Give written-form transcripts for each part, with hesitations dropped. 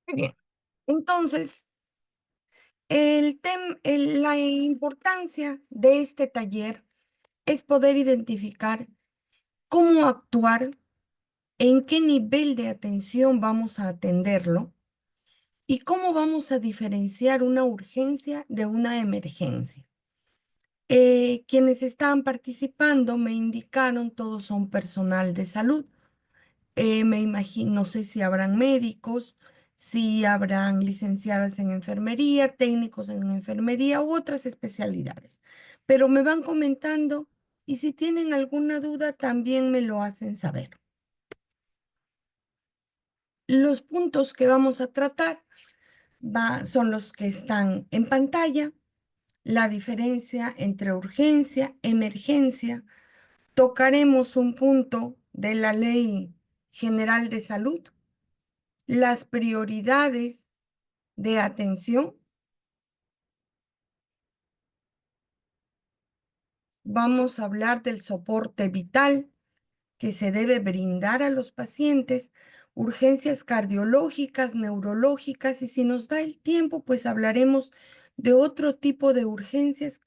Muy bien. Entonces, la importancia de este taller es poder identificar cómo actuar, en qué nivel de atención vamos a atenderlo y cómo vamos a diferenciar una urgencia de una emergencia. Quienes están participando me indicaron, todos son personal de salud. Me imagino, no sé si habrán médicos, si habrán licenciadas en enfermería, técnicos en enfermería u otras especialidades. Pero me van comentando y si tienen alguna duda también me lo hacen saber. Los puntos que vamos a tratar son los que están en pantalla, la diferencia entre urgencia, emergencia. Tocaremos un punto de la Ley General de Salud, las prioridades de atención. Vamos a hablar del soporte vital que se debe brindar a los pacientes, urgencias cardiológicas, neurológicas, y si nos da el tiempo, pues hablaremos de otro tipo de urgencias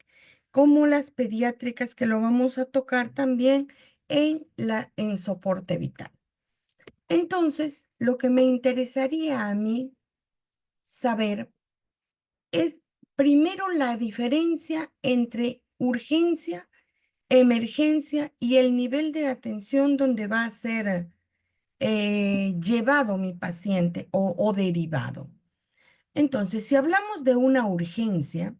como las pediátricas, que lo vamos a tocar también en soporte vital. Entonces, lo que me interesaría a mí saber es primero la diferencia entre urgencia, emergencia y el nivel de atención donde va a ser llevado mi paciente o derivado. Entonces, si hablamos de una urgencia,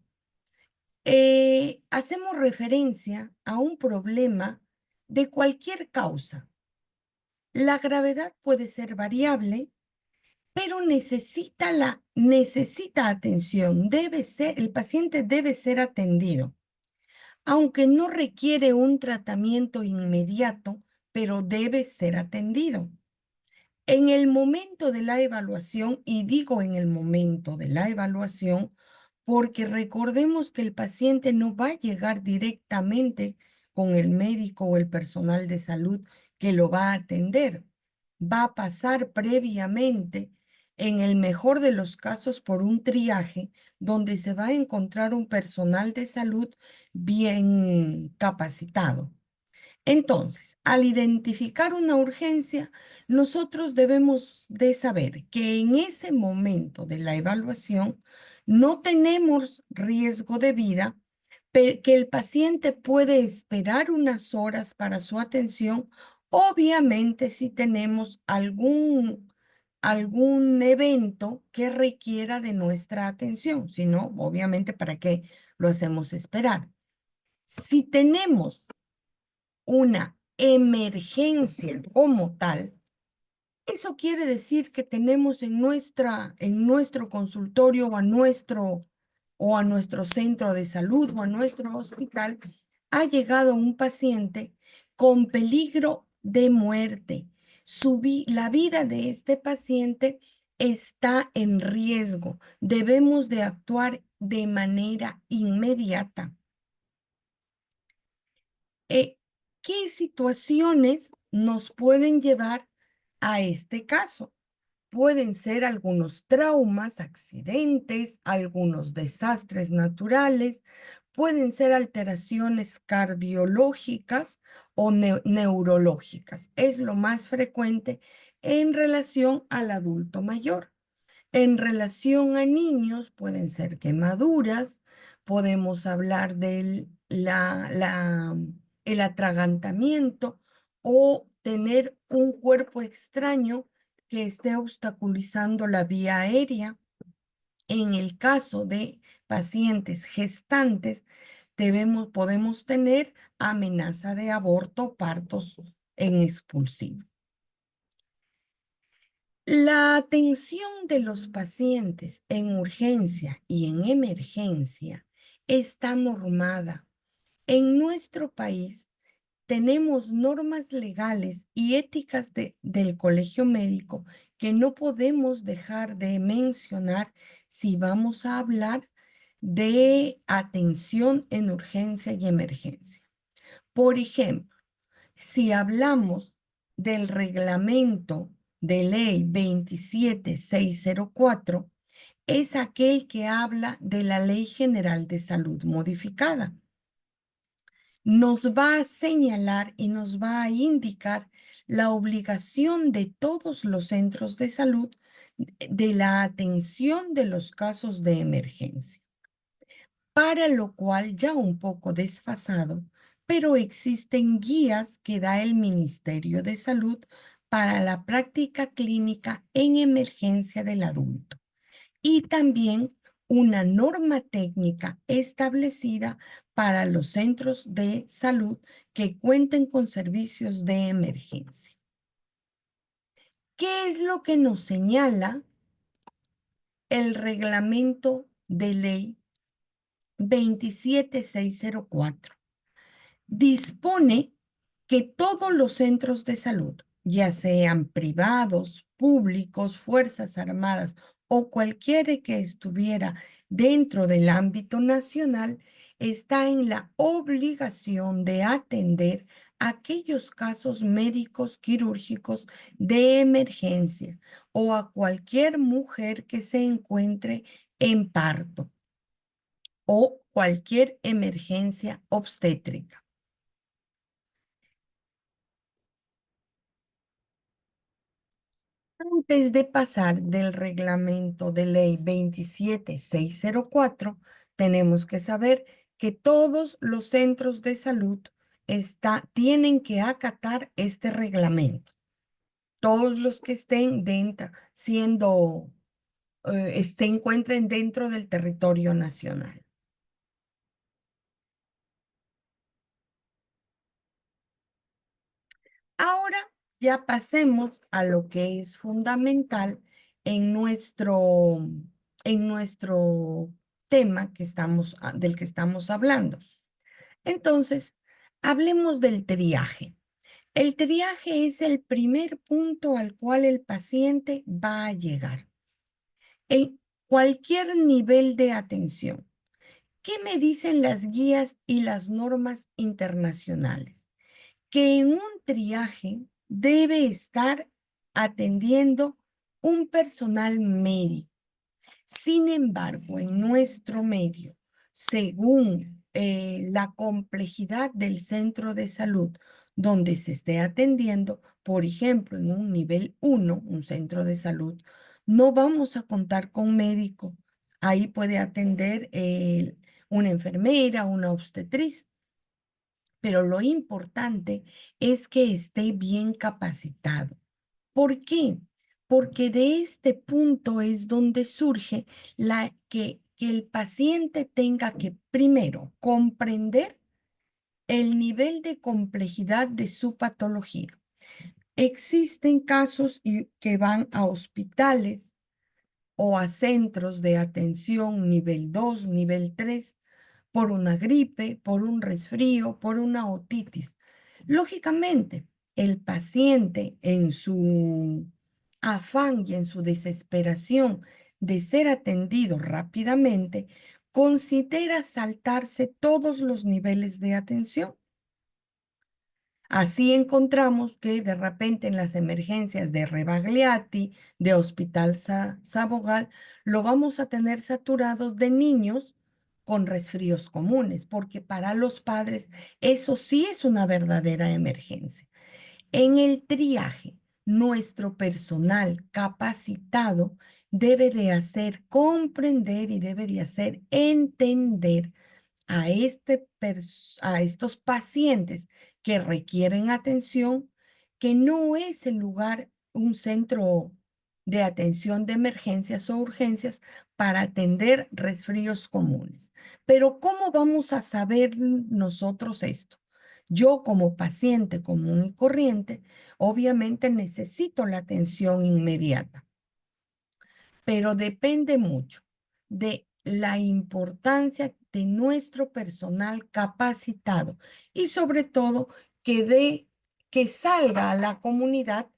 hacemos referencia a un problema de cualquier causa. La gravedad puede ser variable, pero necesita atención. El paciente debe ser atendido, aunque no requiere un tratamiento inmediato, pero debe ser atendido. En el momento de la evaluación, y digo en el momento de la evaluación, porque recordemos que el paciente no va a llegar directamente con el médico o el personal de salud que lo va a atender. Va a pasar previamente, en el mejor de los casos, por un triaje donde se va a encontrar un personal de salud bien capacitado. Entonces, al identificar una urgencia, nosotros debemos de saber que en ese momento de la evaluación no tenemos riesgo de vida, que el paciente puede esperar unas horas para su atención, obviamente si tenemos algún evento que requiera de nuestra atención, si no, obviamente, ¿para qué lo hacemos esperar? Si tenemos una emergencia como tal, eso quiere decir que tenemos en nuestro consultorio o a nuestro centro de salud o a nuestro hospital, ha llegado un paciente con peligro de muerte. La vida de este paciente está en riesgo. Debemos de actuar de manera inmediata. Eh, ¿Qué situaciones nos pueden llevar a este caso? Pueden ser algunos traumas, accidentes, algunos desastres naturales, pueden ser alteraciones cardiológicas o neurológicas. Es lo más frecuente en relación al adulto mayor. En relación a niños, pueden ser quemaduras, podemos hablar el atragantamiento o tener un cuerpo extraño que esté obstaculizando la vía aérea. En el caso de pacientes gestantes, podemos tener amenaza de aborto, partos en expulsivo. La atención de los pacientes en urgencia y en emergencia está normada. En nuestro país tenemos normas legales y éticas del Colegio Médico que no podemos dejar de mencionar si vamos a hablar de atención en urgencia y emergencia. Por ejemplo, si hablamos del reglamento de ley 27604 es aquel que habla de la Ley General de Salud modificada. Nos va a señalar y nos va a indicar la obligación de todos los centros de salud de la atención de los casos de emergencia, para lo cual ya un poco desfasado, pero existen guías que da el Ministerio de Salud para la práctica clínica en emergencia del adulto y también una norma técnica establecida para los centros de salud que cuenten con servicios de emergencia. ¿Qué es lo que nos señala el reglamento de ley 27604? Dispone que todos los centros de salud, ya sean privados, públicos, Fuerzas Armadas o cualquiera que estuviera dentro del ámbito nacional, está en la obligación de atender aquellos casos médicos quirúrgicos de emergencia o a cualquier mujer que se encuentre en parto o cualquier emergencia obstétrica. Antes de pasar del reglamento de ley 27604, tenemos que saber que todos los centros de salud tienen que acatar este reglamento. Todos los que estén dentro, se encuentren dentro del territorio nacional. Ahora ya pasemos a lo que es fundamental en nuestro tema del que estamos hablando. Entonces, hablemos del triaje. El triaje es el primer punto al cual el paciente va a llegar en cualquier nivel de atención. ¿Qué me dicen las guías y las normas internacionales? Que en un triaje debe estar atendiendo un personal médico. Sin embargo, en nuestro medio, según la complejidad del centro de salud donde se esté atendiendo, por ejemplo, en un nivel 1, un centro de salud, no vamos a contar con médico. Ahí puede atender una enfermera, una obstetriz. Pero lo importante es que esté bien capacitado. ¿Por qué? Porque de este punto es donde surge que el paciente tenga que primero comprender el nivel de complejidad de su patología. Existen casos que van a hospitales o a centros de atención nivel 2, nivel 3, por una gripe, por un resfrío, por una otitis. Lógicamente, el paciente en su afán y en su desesperación de ser atendido rápidamente, considera saltarse todos los niveles de atención. Así encontramos que de repente en las emergencias de Rebagliati, de Hospital Sabogal, lo vamos a tener saturados de niños con resfríos comunes, porque para los padres eso sí es una verdadera emergencia. En el triaje, nuestro personal capacitado debe de hacer comprender y debe de hacer entender a estos pacientes que requieren atención, que no es el lugar, un centro de atención de emergencias o urgencias para atender resfríos comunes. Pero ¿cómo vamos a saber nosotros esto? Yo como paciente común y corriente, obviamente necesito la atención inmediata, pero depende mucho de la importancia de nuestro personal capacitado y sobre todo que salga a la comunidad,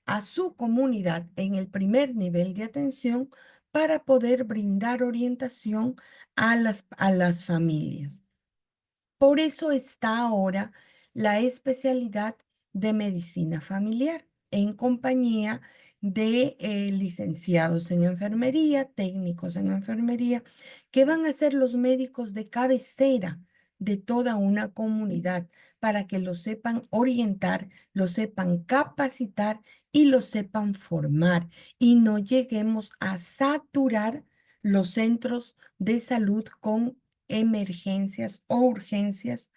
a su comunidad en el primer nivel de atención para poder brindar orientación a las familias. Por eso está ahora la especialidad de medicina familiar. en compañía de licenciados en enfermería, técnicos en enfermería, que van a ser los médicos de cabecera de toda una comunidad para que lo sepan orientar, lo sepan capacitar y lo sepan formar y no lleguemos a saturar los centros de salud con emergencias o urgencias,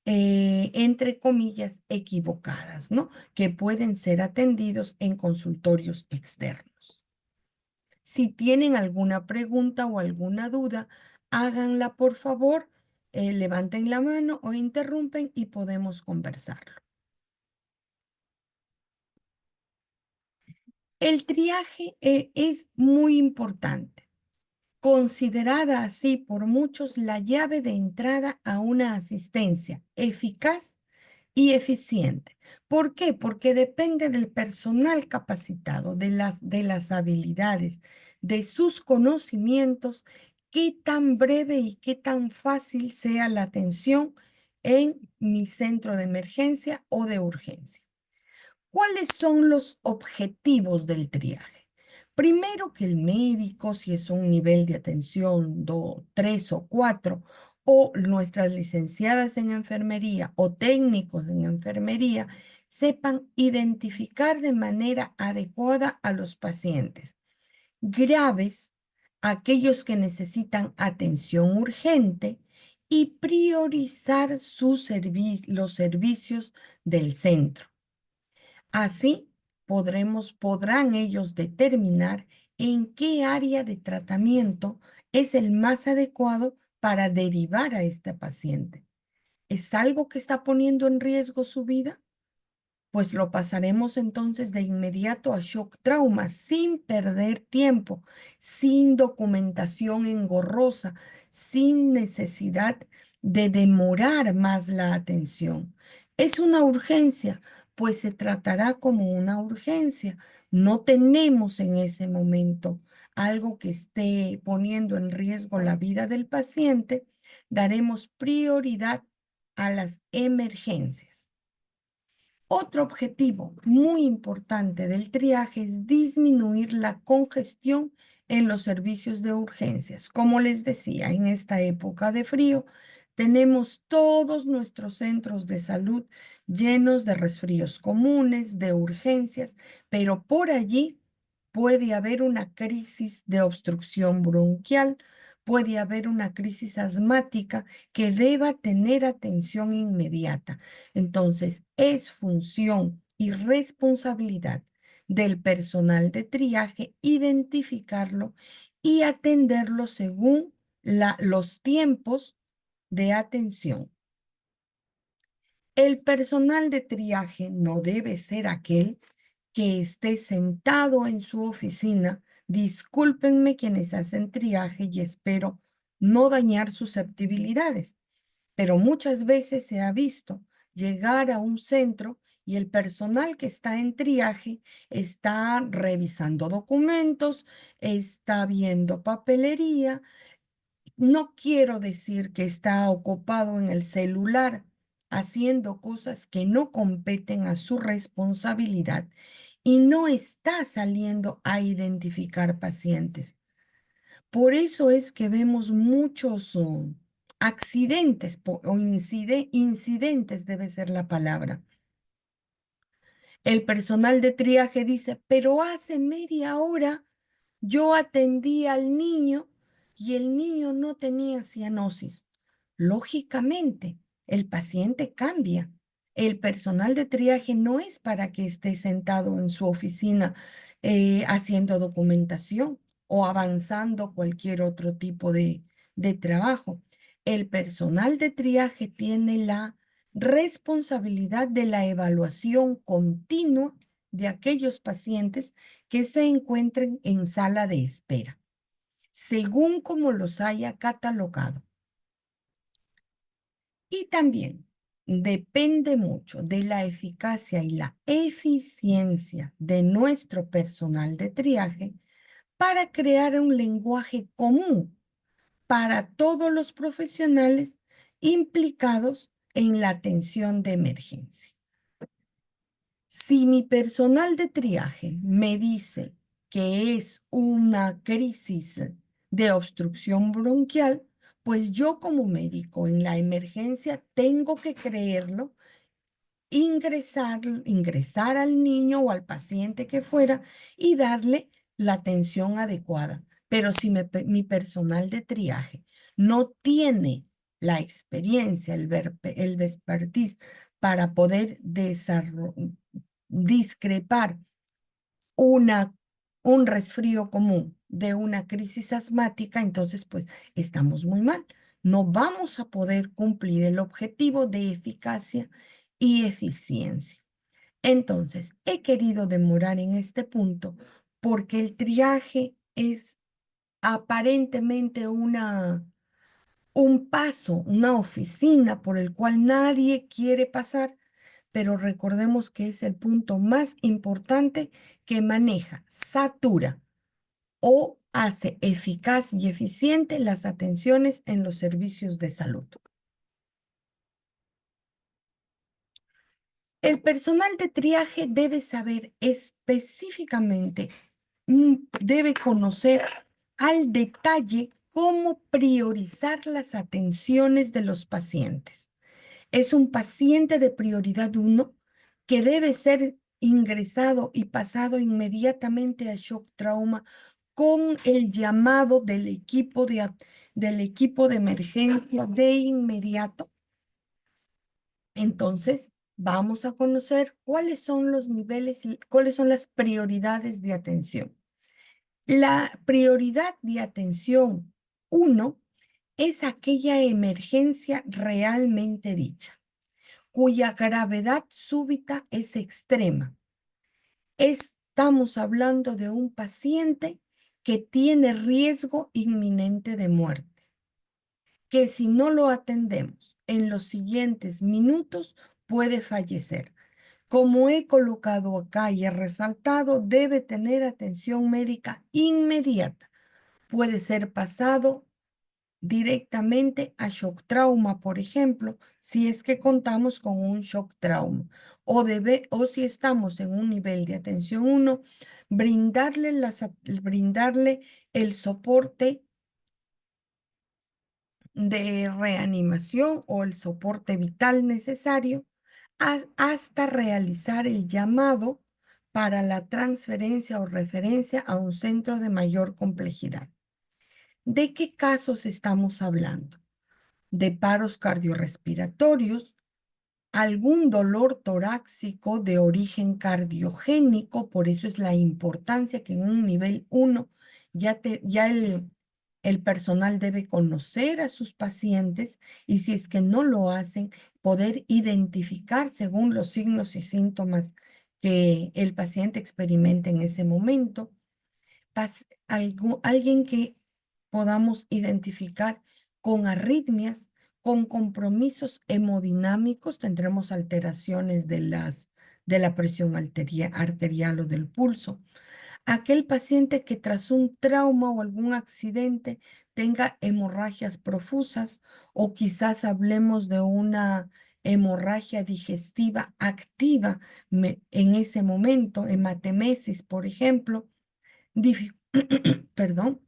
entre comillas, equivocadas, ¿no? Que pueden ser atendidos en consultorios externos. Si tienen alguna pregunta o alguna duda, háganla por favor, levanten la mano o interrumpen y podemos conversarlo. El triaje, es muy importante, considerada así por muchos la llave de entrada a una asistencia eficaz y eficiente. ¿Por qué? Porque depende del personal capacitado, de las habilidades, de sus conocimientos, qué tan breve y qué tan fácil sea la atención en mi centro de emergencia o de urgencia. ¿Cuáles son los objetivos del triaje? Primero, que el médico, si es un nivel de atención 2, 3 o 4, o nuestras licenciadas en enfermería o técnicos en enfermería, sepan identificar de manera adecuada a los pacientes graves, aquellos que necesitan atención urgente y priorizar los servicios del centro. Así podrán ellos determinar en qué área de tratamiento es el más adecuado para derivar a este paciente. ¿Es algo que está poniendo en riesgo su vida? Pues lo pasaremos entonces de inmediato a shock trauma, sin perder tiempo, sin documentación engorrosa, sin necesidad de demorar más la atención. ¿Es una urgencia? Pues se tratará como una urgencia. No tenemos en ese momento algo que esté poniendo en riesgo la vida del paciente. Daremos prioridad a las emergencias. Otro objetivo muy importante del triaje es disminuir la congestión en los servicios de urgencias. Como les decía, en esta época de frío tenemos todos nuestros centros de salud llenos de resfríos comunes, de urgencias, pero por allí puede haber una crisis de obstrucción bronquial, puede haber una crisis asmática que deba tener atención inmediata. Entonces, es función y responsabilidad del personal de triaje identificarlo y atenderlo según los tiempos de atención. El personal de triaje no debe ser aquel que esté sentado en su oficina. Discúlpenme quienes hacen triaje y espero no dañar susceptibilidades, pero muchas veces se ha visto llegar a un centro y el personal que está en triaje está revisando documentos, está viendo papelería. No quiero decir que está ocupado en el celular haciendo cosas que no competen a su responsabilidad y no está saliendo a identificar pacientes. Por eso es que vemos muchos accidentes o incidentes debe ser la palabra. El personal de triaje dice, pero hace media hora yo atendí al niño y el niño no tenía cianosis. Lógicamente, el paciente cambia. El personal de triaje no es para que esté sentado en su oficina haciendo documentación o avanzando cualquier otro tipo de trabajo. El personal de triaje tiene la responsabilidad de la evaluación continua de aquellos pacientes que se encuentren en sala de espera, según como los haya catalogado. Y también depende mucho de la eficacia y la eficiencia de nuestro personal de triaje para crear un lenguaje común para todos los profesionales implicados en la atención de emergencia. Si mi personal de triaje me dice que es una crisis de obstrucción bronquial, pues yo como médico en la emergencia tengo que creerlo, ingresar al niño o al paciente que fuera y darle la atención adecuada. Pero si mi personal de triaje no tiene la experiencia, el expertise para poder discrepar una, un resfrío común de una crisis asmática, entonces pues estamos muy mal. No vamos a poder cumplir el objetivo de eficacia y eficiencia. Entonces, he querido demorar en este punto porque el triaje es aparentemente un paso, una oficina por el cual nadie quiere pasar, pero recordemos que es el punto más importante que maneja, satura o hace eficaz y eficiente las atenciones en los servicios de salud. El personal de triaje debe saber específicamente, debe conocer al detalle cómo priorizar las atenciones de los pacientes. Es un paciente de prioridad 1 que debe ser ingresado y pasado inmediatamente a shock trauma con el llamado del equipo de emergencia de inmediato. Entonces, vamos a conocer cuáles son los niveles y cuáles son las prioridades de atención. La prioridad de atención 1 es aquella emergencia realmente dicha, cuya gravedad súbita es extrema. Estamos hablando de un paciente que tiene riesgo inminente de muerte, que si no lo atendemos en los siguientes minutos puede fallecer. Como he colocado acá y he resaltado, debe tener atención médica inmediata. Puede ser pasado directamente a shock trauma, por ejemplo, si es que contamos con un shock trauma, o si estamos en un nivel de atención 1, brindarle el soporte de reanimación o el soporte vital necesario hasta realizar el llamado para la transferencia o referencia a un centro de mayor complejidad. ¿De qué casos estamos hablando? De paros cardiorrespiratorios, algún dolor torácico de origen cardiogénico, por eso es la importancia que en un nivel 1 ya el personal debe conocer a sus pacientes y si es que no lo hacen, poder identificar según los signos y síntomas que el paciente experimenta en ese momento alguien que podamos identificar con arritmias, con compromisos hemodinámicos, tendremos alteraciones de la presión arterial o del pulso. Aquel paciente que tras un trauma o algún accidente tenga hemorragias profusas o quizás hablemos de una hemorragia digestiva activa en ese momento, hematemesis, por ejemplo, perdón,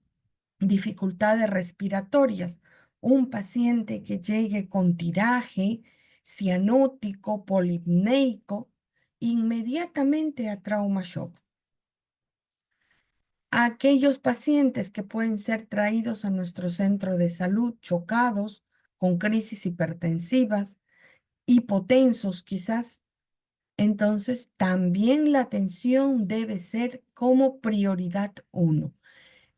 dificultades respiratorias. Un paciente que llegue con tiraje cianótico, polipneico, inmediatamente a trauma shock. Aquellos pacientes que pueden ser traídos a nuestro centro de salud chocados, con crisis hipertensivas, hipotensos quizás, entonces también la atención debe ser como prioridad 1.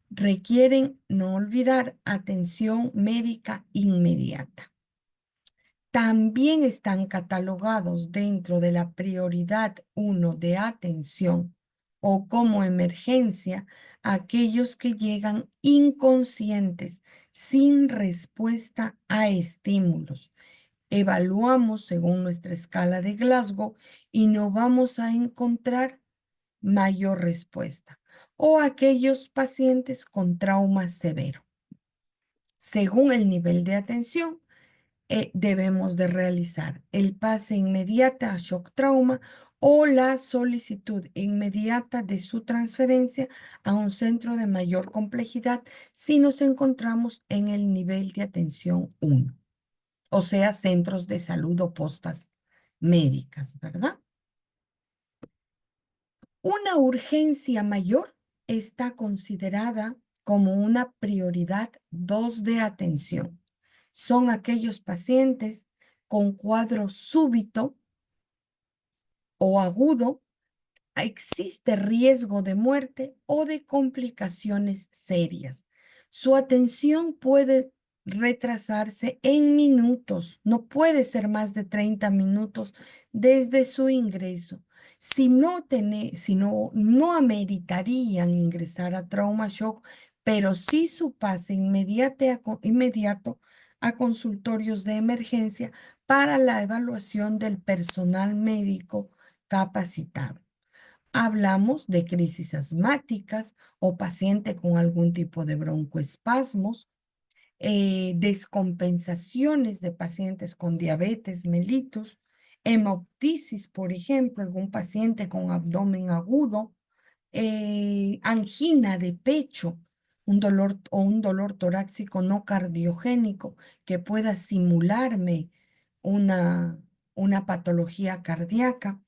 Requieren, no olvidar, atención médica inmediata. También están catalogados dentro de la prioridad 1 de atención o como emergencia aquellos que llegan inconscientes, sin respuesta a estímulos. Evaluamos según nuestra escala de Glasgow y no vamos a encontrar mayor respuesta, o aquellos pacientes con trauma severo. Según el nivel de atención, debemos de realizar el pase inmediata a shock trauma o la solicitud inmediata de su transferencia a un centro de mayor complejidad si nos encontramos en el nivel de atención 1, o sea, centros de salud o postas médicas, ¿verdad? Una urgencia mayor está considerada como una prioridad 2 de atención. Son aquellos pacientes con cuadro súbito o agudo, existe riesgo de muerte o de complicaciones serias. Su atención puede retrasarse en minutos, no puede ser más de 30 minutos desde su ingreso. Si no ameritarían ingresar a trauma shock, pero sí su pase inmediato a consultorios de emergencia para la evaluación del personal médico capacitado. Hablamos de crisis asmáticas o paciente con algún tipo de broncoespasmos, descompensaciones de pacientes con diabetes mellitus, hemoptisis, por ejemplo, algún paciente con abdomen agudo, angina de pecho, un dolor torácico no cardiogénico que pueda simularme una, una patología cardíaca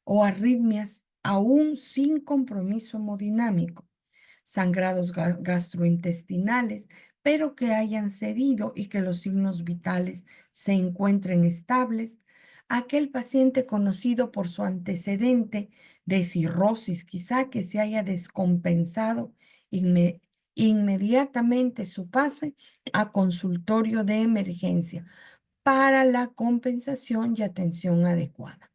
o arritmias aún sin compromiso hemodinámico, sangrados gastrointestinales, pero que hayan cedido y que los signos vitales se encuentren estables. Aquel paciente conocido por su antecedente de cirrosis, quizá que se haya descompensado inmediatamente su pase a consultorio de emergencia para la compensación y atención adecuada.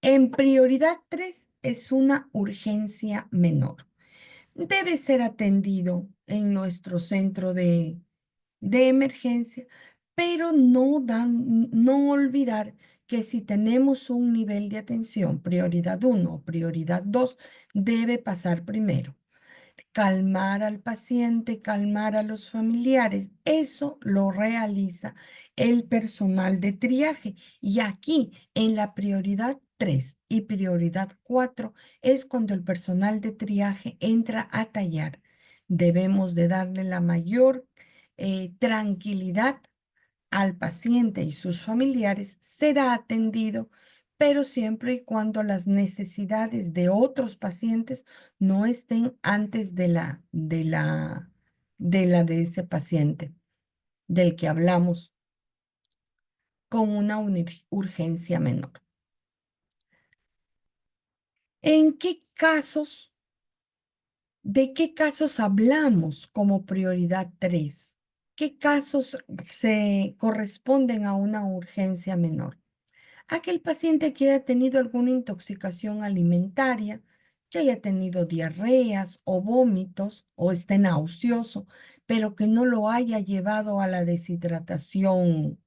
En prioridad 3 es una urgencia menor. Debe ser atendido en nuestro centro de emergencia, pero no olvidar que si tenemos un nivel de atención, prioridad 1 o prioridad 2, debe pasar primero. Calmar al paciente, calmar a los familiares, eso lo realiza el personal de triaje. Y aquí, en la prioridad 3 y prioridad 4, es cuando el personal de triaje entra a tallar. Debemos de darle la mayor tranquilidad al paciente y sus familiares. Será atendido, pero siempre y cuando las necesidades de otros pacientes no estén antes de ese paciente del que hablamos con una urgencia menor. ¿En qué casos, de qué casos hablamos como prioridad 3? ¿Qué casos se corresponden a una urgencia menor? Aquel paciente que haya tenido alguna intoxicación alimentaria, que haya tenido diarreas o vómitos o esté nauseoso, pero que no lo haya llevado a la deshidratación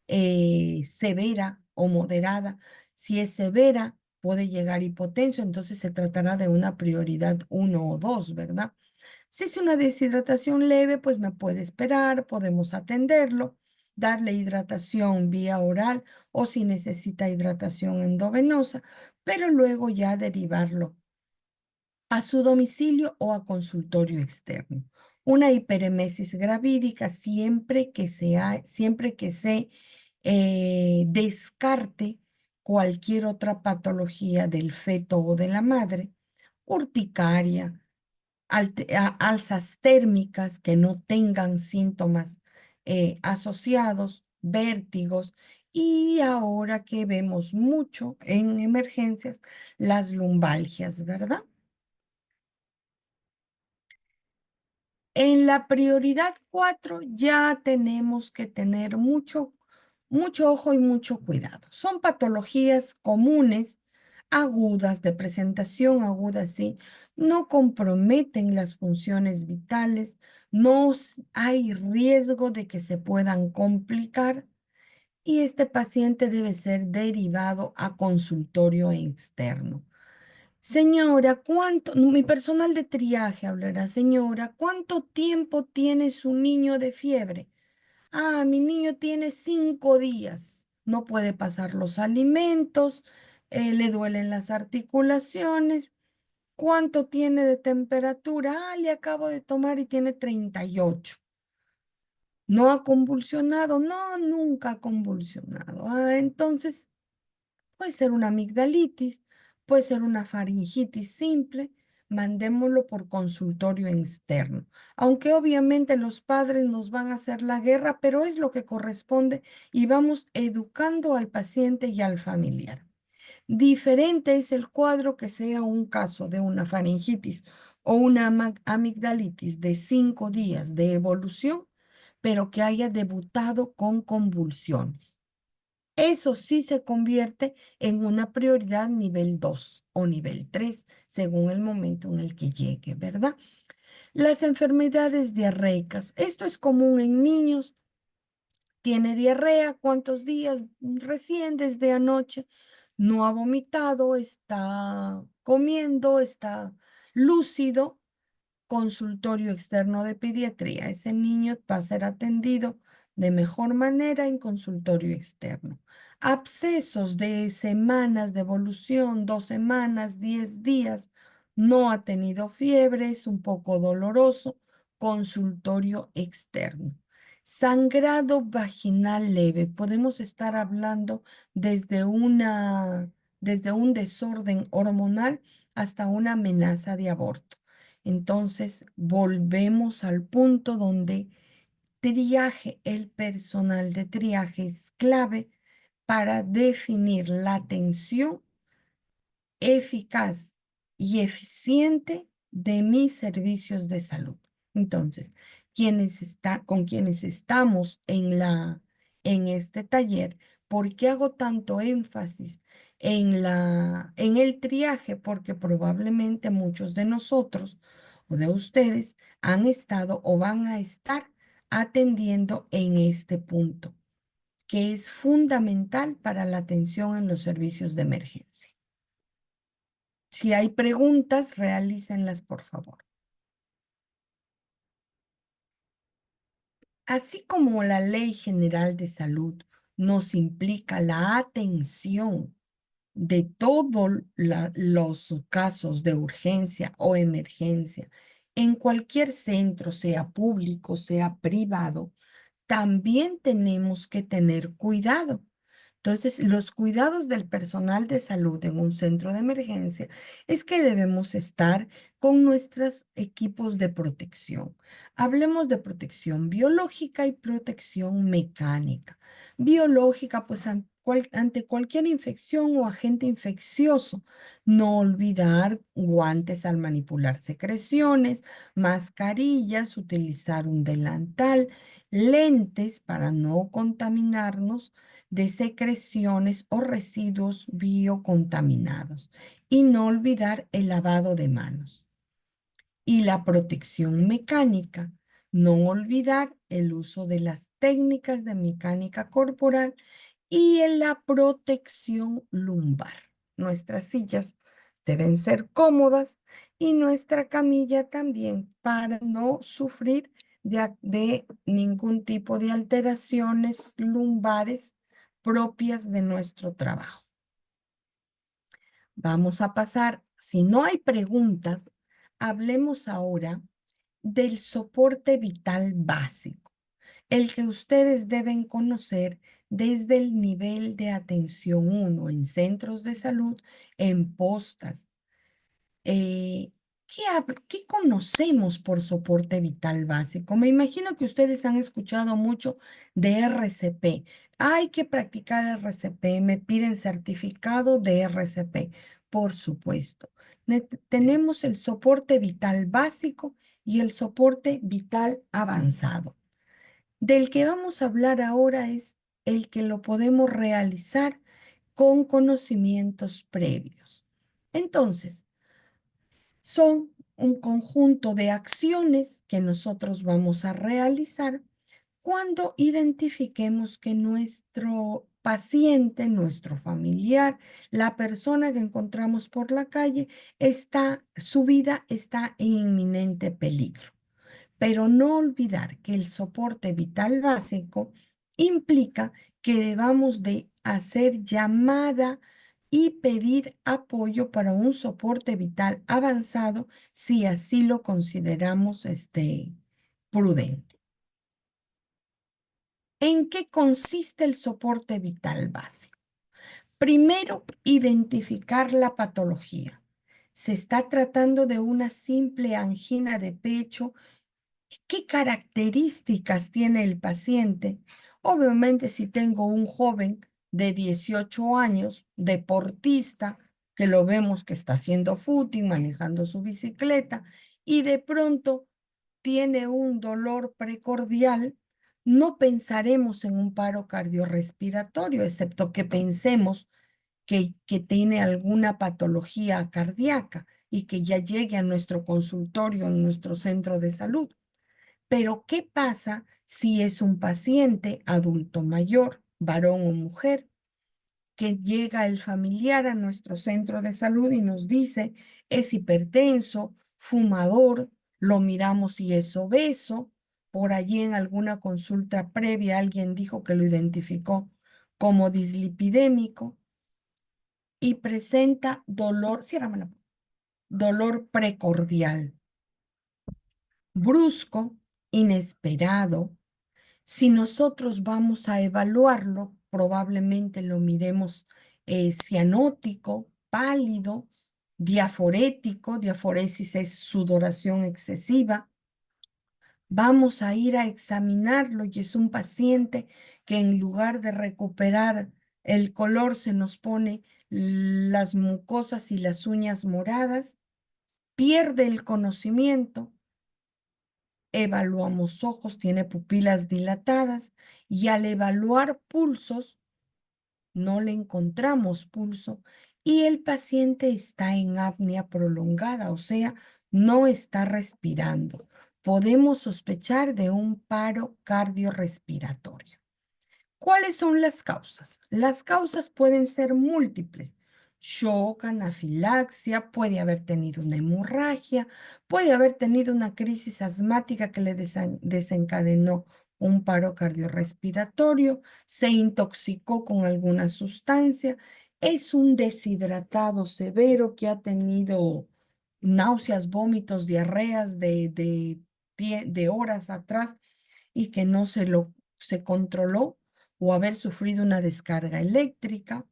severa o moderada. Si es severa, puede llegar hipotenso, entonces se tratará de una prioridad 1 o 2, ¿verdad? Si es una deshidratación leve, pues me puede esperar, podemos atenderlo, darle hidratación vía oral o si necesita hidratación endovenosa, pero luego ya derivarlo a su domicilio o a consultorio externo. Una hiperemesis gravídica siempre que se descarte cualquier otra patología del feto o de la madre, urticaria, alzas térmicas que no tengan síntomas asociados, vértigos, y ahora que vemos mucho en emergencias, las lumbalgias, ¿verdad? En la prioridad 4 ya tenemos que tener mucho ojo y mucho cuidado. Son patologías comunes, agudas, de presentación aguda, sí, no comprometen las funciones vitales, hay riesgo de que se puedan complicar y este paciente debe ser derivado a consultorio externo. Señora, mi personal de triaje hablará, señora, ¿cuánto tiempo tiene su niño de fiebre? Ah, mi niño tiene 5 días, no puede pasar los alimentos, le duelen las articulaciones. ¿Cuánto tiene de temperatura? Ah, le acabo de tomar y tiene 38. ¿No ha convulsionado? No, nunca ha convulsionado. Ah, entonces puede ser una amigdalitis, puede ser una faringitis simple. Mandémoslo por consultorio externo. Aunque obviamente los padres nos van a hacer la guerra, pero es lo que corresponde y vamos educando al paciente y al familiar. Diferente es el cuadro que sea un caso de una faringitis o una amigdalitis de 5 días de evolución, pero que haya debutado con convulsiones. Eso sí se convierte en una prioridad nivel 2 o nivel 3, según el momento en el que llegue, ¿verdad? Las enfermedades diarreicas. Esto es común en niños. Tiene diarrea, ¿cuántos días? Recién desde anoche. No ha vomitado, está comiendo, está lúcido. Consultorio externo de pediatría. Ese niño va a ser atendido de mejor manera en consultorio externo. Abscesos de semanas de evolución, 2 semanas, 10 días. No ha tenido fiebre, es un poco doloroso. Consultorio externo. Sangrado vaginal leve. Podemos estar hablando desde desde un desorden hormonal hasta una amenaza de aborto. Entonces, volvemos al punto donde triaje, el personal de triaje es clave para definir la atención eficaz y eficiente de mis servicios de salud. Entonces, con quienes estamos en este taller, ¿por qué hago tanto énfasis en el triaje? Porque probablemente muchos de nosotros o de ustedes han estado o van a estar atendiendo en este punto, que es fundamental para la atención en los servicios de emergencia. Si hay preguntas, realícenlas, por favor. Así como la Ley General de Salud nos implica la atención de todos los casos de urgencia o emergencia en cualquier centro, sea público, sea privado, también tenemos que tener cuidado. Entonces, los cuidados del personal de salud en un centro de emergencia es que debemos estar con nuestros equipos de protección. Hablemos de protección biológica y protección mecánica. Biológica, pues ante cualquier infección o agente infeccioso, no olvidar guantes al manipular secreciones, mascarillas, utilizar un delantal, lentes para no contaminarnos de secreciones o residuos biocontaminados y no olvidar el lavado de manos. Y la protección mecánica, no olvidar el uso de las técnicas de mecánica corporal y en la protección lumbar. Nuestras sillas deben ser cómodas y nuestra camilla también para no sufrir de ningún tipo de alteraciones lumbares propias de nuestro trabajo. Vamos a pasar, si no hay preguntas, hablemos ahora del soporte vital básico, el que ustedes deben conocer desde el nivel de atención 1 en centros de salud, en postas. ¿Qué conocemos por soporte vital básico? Me imagino que ustedes han escuchado mucho de RCP. Hay que practicar RCP, me piden certificado de RCP. Por supuesto. Tenemos el soporte vital básico y el soporte vital avanzado. Del que vamos a hablar ahora es el que lo podemos realizar con conocimientos previos. Entonces, son un conjunto de acciones que nosotros vamos a realizar cuando identifiquemos que nuestro paciente, nuestro familiar, la persona que encontramos por la calle, su vida está en inminente peligro. Pero no olvidar que el soporte vital básico implica que debamos de hacer llamada y pedir apoyo para un soporte vital avanzado si así lo consideramos prudente. ¿En qué consiste el soporte vital básico? Primero, identificar la patología. Se está tratando de una simple angina de pecho. ¿Qué características tiene el paciente? Obviamente, si tengo un joven de 18 años, deportista, que lo vemos que está haciendo footing, manejando su bicicleta, y de pronto tiene un dolor precordial, no pensaremos en un paro cardiorrespiratorio, excepto que pensemos que tiene alguna patología cardíaca y que ya llegue a nuestro consultorio, en nuestro centro de salud. Pero, ¿qué pasa si es un paciente adulto mayor, varón o mujer, que llega el familiar a nuestro centro de salud y nos dice, es hipertenso, fumador, lo miramos y es obeso? Por allí en alguna consulta previa alguien dijo que lo identificó como dislipidémico y presenta dolor, ciérrame dolor precordial, brusco, inesperado. Si nosotros vamos a evaluarlo, probablemente lo miremos cianótico, pálido, diaforético. Diaforesis es sudoración excesiva. Vamos a ir a examinarlo y es un paciente que en lugar de recuperar el color se nos pone las mucosas y las uñas moradas, pierde el conocimiento. Evaluamos ojos, tiene pupilas dilatadas y al evaluar pulsos no le encontramos pulso y el paciente está en apnea prolongada, o sea, no está respirando. Podemos sospechar de un paro cardiorrespiratorio. ¿Cuáles son las causas? Las causas pueden ser múltiples. Shock, anafilaxia, puede haber tenido una hemorragia, puede haber tenido una crisis asmática que le desencadenó un paro cardiorrespiratorio, se intoxicó con alguna sustancia, es un deshidratado severo que ha tenido náuseas, vómitos, diarreas de horas atrás y que no se controló o haber sufrido una descarga eléctrica.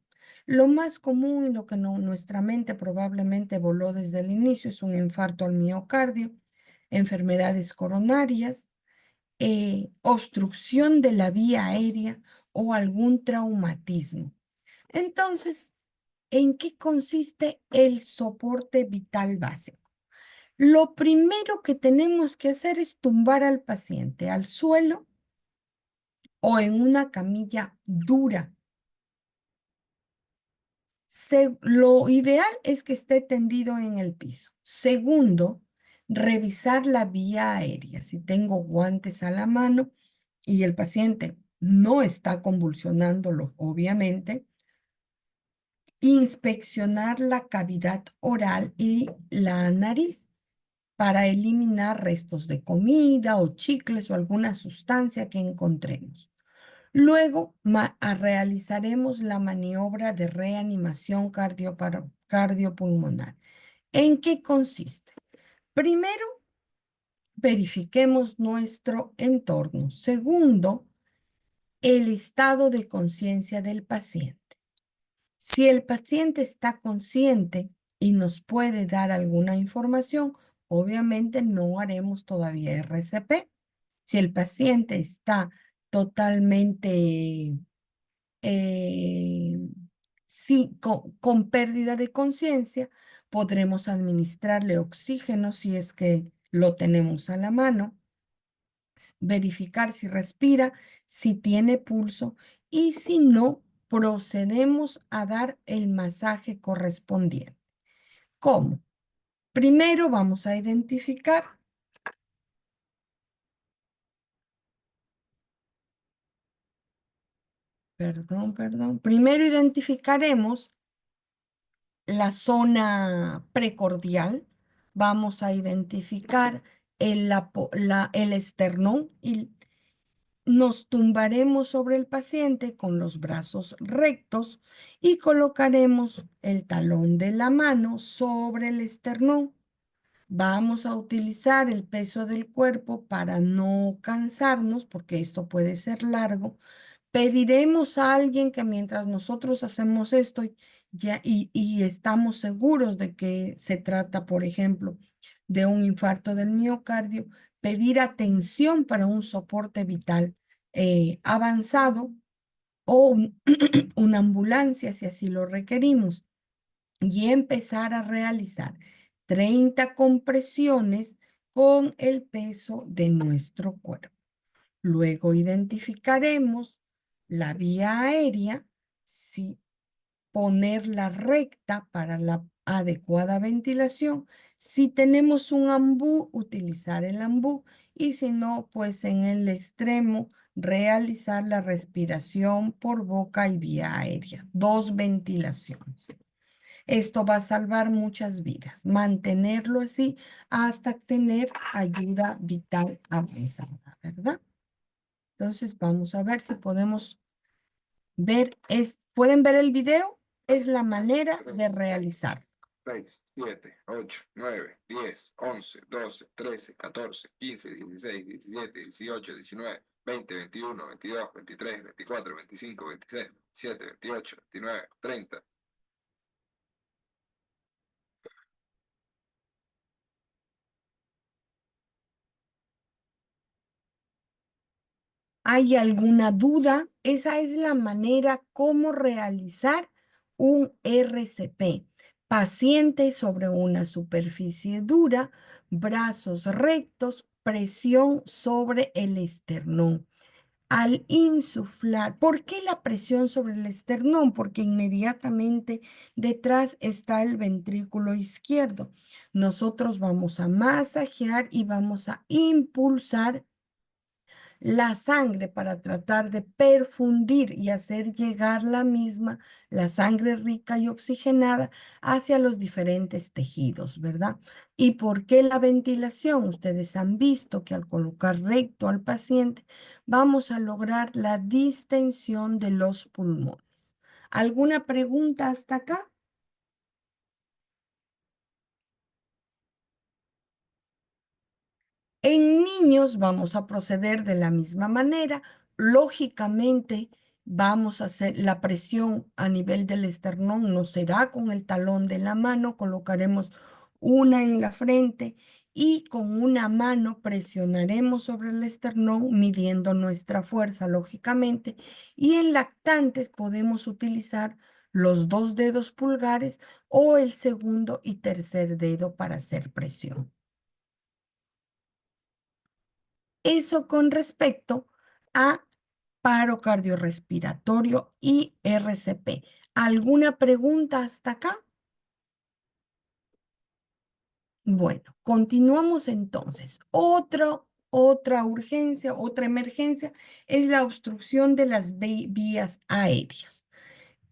Lo más común y lo que nuestra mente probablemente voló desde el inicio es un infarto al miocardio, enfermedades coronarias, obstrucción de la vía aérea o algún traumatismo. Entonces, ¿en qué consiste el soporte vital básico? Lo primero que tenemos que hacer es tumbar al paciente al suelo o en una camilla dura. Lo ideal es que esté tendido en el piso. Segundo, revisar la vía aérea. Si tengo guantes a la mano y el paciente no está convulsionándolo, obviamente, inspeccionar la cavidad oral y la nariz para eliminar restos de comida o chicles o alguna sustancia que encontremos. Luego realizaremos la maniobra de reanimación cardiopulmonar. ¿En qué consiste? Primero, verifiquemos nuestro entorno. Segundo, el estado de conciencia del paciente. Si el paciente está consciente y nos puede dar alguna información, obviamente no haremos todavía RCP. Si el paciente está totalmente eh, sí, con pérdida de conciencia, podremos administrarle oxígeno si es que lo tenemos a la mano, verificar si respira, si tiene pulso y si no, procedemos a dar el masaje correspondiente. ¿Cómo? Primero vamos a identificar, primero identificaremos la zona precordial. Vamos a identificar el esternón y nos tumbaremos sobre el paciente con los brazos rectos y colocaremos el talón de la mano sobre el esternón. Vamos a utilizar el peso del cuerpo para no cansarnos, porque esto puede ser largo. Pediremos a alguien que mientras nosotros hacemos esto y estamos seguros de que se trata, por ejemplo, de un infarto del miocardio, pedir atención para un soporte vital avanzado o una ambulancia si así lo requerimos y empezar a realizar 30 compresiones con el peso de nuestro cuerpo. Luego identificaremos la vía aérea, si ponerla recta para la adecuada ventilación. Si tenemos un ambú, utilizar el ambú y si no, pues en el extremo realizar la respiración por boca y vía aérea. 2 ventilaciones. Esto va a salvar muchas vidas. Mantenerlo así hasta tener ayuda vital avanzada, ¿verdad? Entonces vamos a ver si podemos ver, ¿pueden ver el video? Es la manera de realizar. 6, 7, 8, 9, 10, 11, 12, 13, 14, 15, 16, 17, 18, 19, 20, 21, 22, 23, 24, 25, 26, 27, 28, 29, 30. ¿Hay alguna duda? Esa es la manera como realizar un RCP. Paciente sobre una superficie dura, brazos rectos, presión sobre el esternón. Al insuflar, ¿por qué la presión sobre el esternón? Porque inmediatamente detrás está el ventrículo izquierdo. Nosotros vamos a masajear y vamos a impulsar la sangre para tratar de perfundir y hacer llegar la misma, la sangre rica y oxigenada hacia los diferentes tejidos, ¿verdad? ¿Y por qué la ventilación? Ustedes han visto que al colocar recto al paciente vamos a lograr la distensión de los pulmones. ¿Alguna pregunta hasta acá? En niños vamos a proceder de la misma manera. Lógicamente, vamos a hacer la presión a nivel del esternón, no será con el talón de la mano, colocaremos una en la frente y con una mano presionaremos sobre el esternón midiendo nuestra fuerza, lógicamente. Y en lactantes podemos utilizar los 2 dedos pulgares o el segundo y tercer dedo para hacer presión. Eso con respecto a paro cardiorrespiratorio y RCP. ¿Alguna pregunta hasta acá? Bueno, continuamos entonces. Otra urgencia, otra emergencia es la obstrucción de las vías aéreas.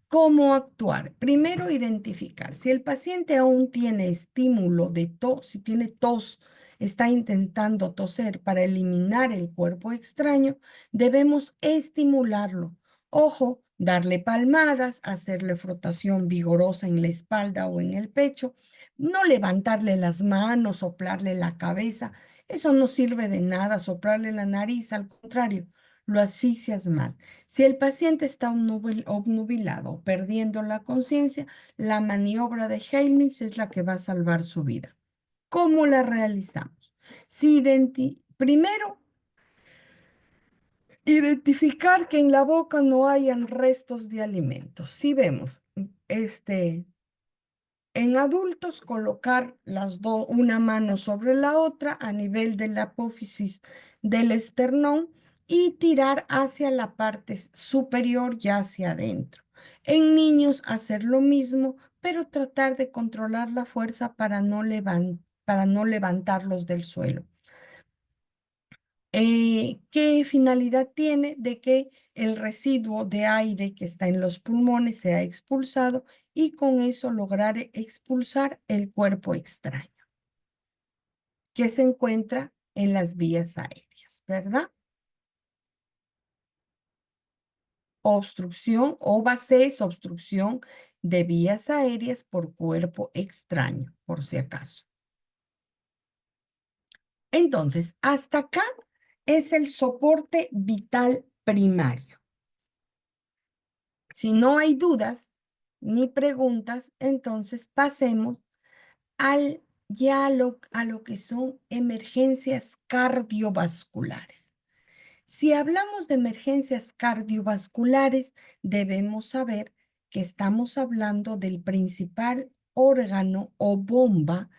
¿Cómo actuar? Primero, identificar. Si el paciente aún tiene estímulo de tos, si tiene tos, está intentando toser para eliminar el cuerpo extraño, debemos estimularlo. Ojo, darle palmadas, hacerle frotación vigorosa en la espalda o en el pecho, no levantarle las manos, soplarle la cabeza. Eso no sirve de nada, soplarle la nariz, al contrario, lo asfixias más. Si el paciente está obnubilado, perdiendo la conciencia, la maniobra de Heimlich es la que va a salvar su vida. ¿Cómo la realizamos? Primero, identificar que en la boca no hayan restos de alimentos. Si vemos, en adultos, colocar una mano sobre la otra a nivel de la apófisis del esternón y tirar hacia la parte superior y hacia adentro. En niños, hacer lo mismo, pero tratar de controlar la fuerza para no levantarlos del suelo. ¿Qué finalidad tiene? De que el residuo de aire que está en los pulmones sea expulsado y con eso lograr expulsar el cuerpo extraño que se encuentra en las vías aéreas, ¿verdad? Obstrucción, OVA-C es obstrucción de vías aéreas por cuerpo extraño, por si acaso. Entonces, hasta acá es el soporte vital primario. Si no hay dudas ni preguntas, entonces pasemos ya a lo que son emergencias cardiovasculares. Si hablamos de emergencias cardiovasculares, debemos saber que estamos hablando del principal órgano o bomba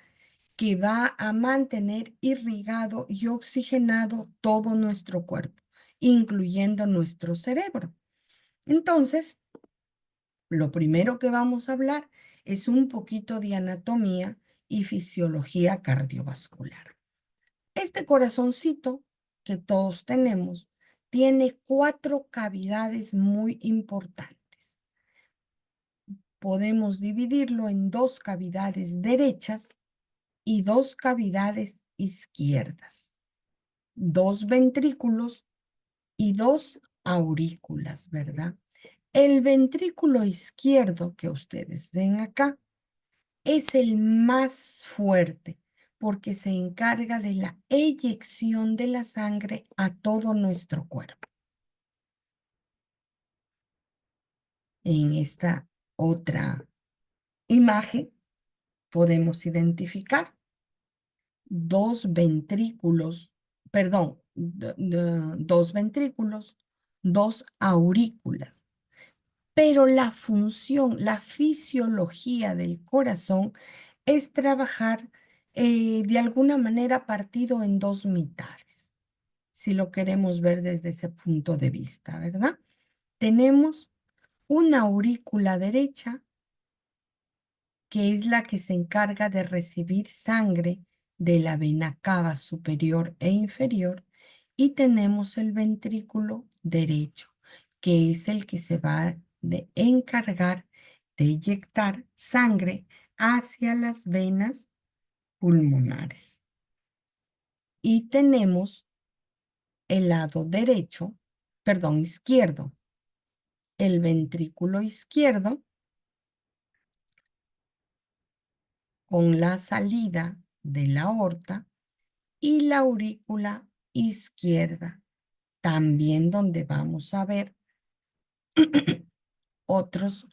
que va a mantener irrigado y oxigenado todo nuestro cuerpo, incluyendo nuestro cerebro. Entonces, lo primero que vamos a hablar es un poquito de anatomía y fisiología cardiovascular. Este corazoncito que todos tenemos tiene 4 cavidades muy importantes. Podemos dividirlo en 2 cavidades derechas y 2 cavidades izquierdas, 2 ventrículos y 2 aurículas, ¿verdad? El ventrículo izquierdo que ustedes ven acá es el más fuerte porque se encarga de la eyección de la sangre a todo nuestro cuerpo. En esta otra imagen podemos identificar 2 ventrículos, perdón, 2 ventrículos, 2 aurículas. Pero la función, la fisiología del corazón es trabajar de alguna manera partido en 2 mitades, si lo queremos ver desde ese punto de vista, ¿verdad? Tenemos una aurícula derecha, que es la que se encarga de recibir sangre de la vena cava superior e inferior, y tenemos el ventrículo derecho, que es el que se va a encargar de inyectar sangre hacia las venas pulmonares. Y tenemos el lado derecho, perdón, izquierdo, el ventrículo izquierdo con la salida de la aorta y la aurícula izquierda, también donde vamos a ver otros,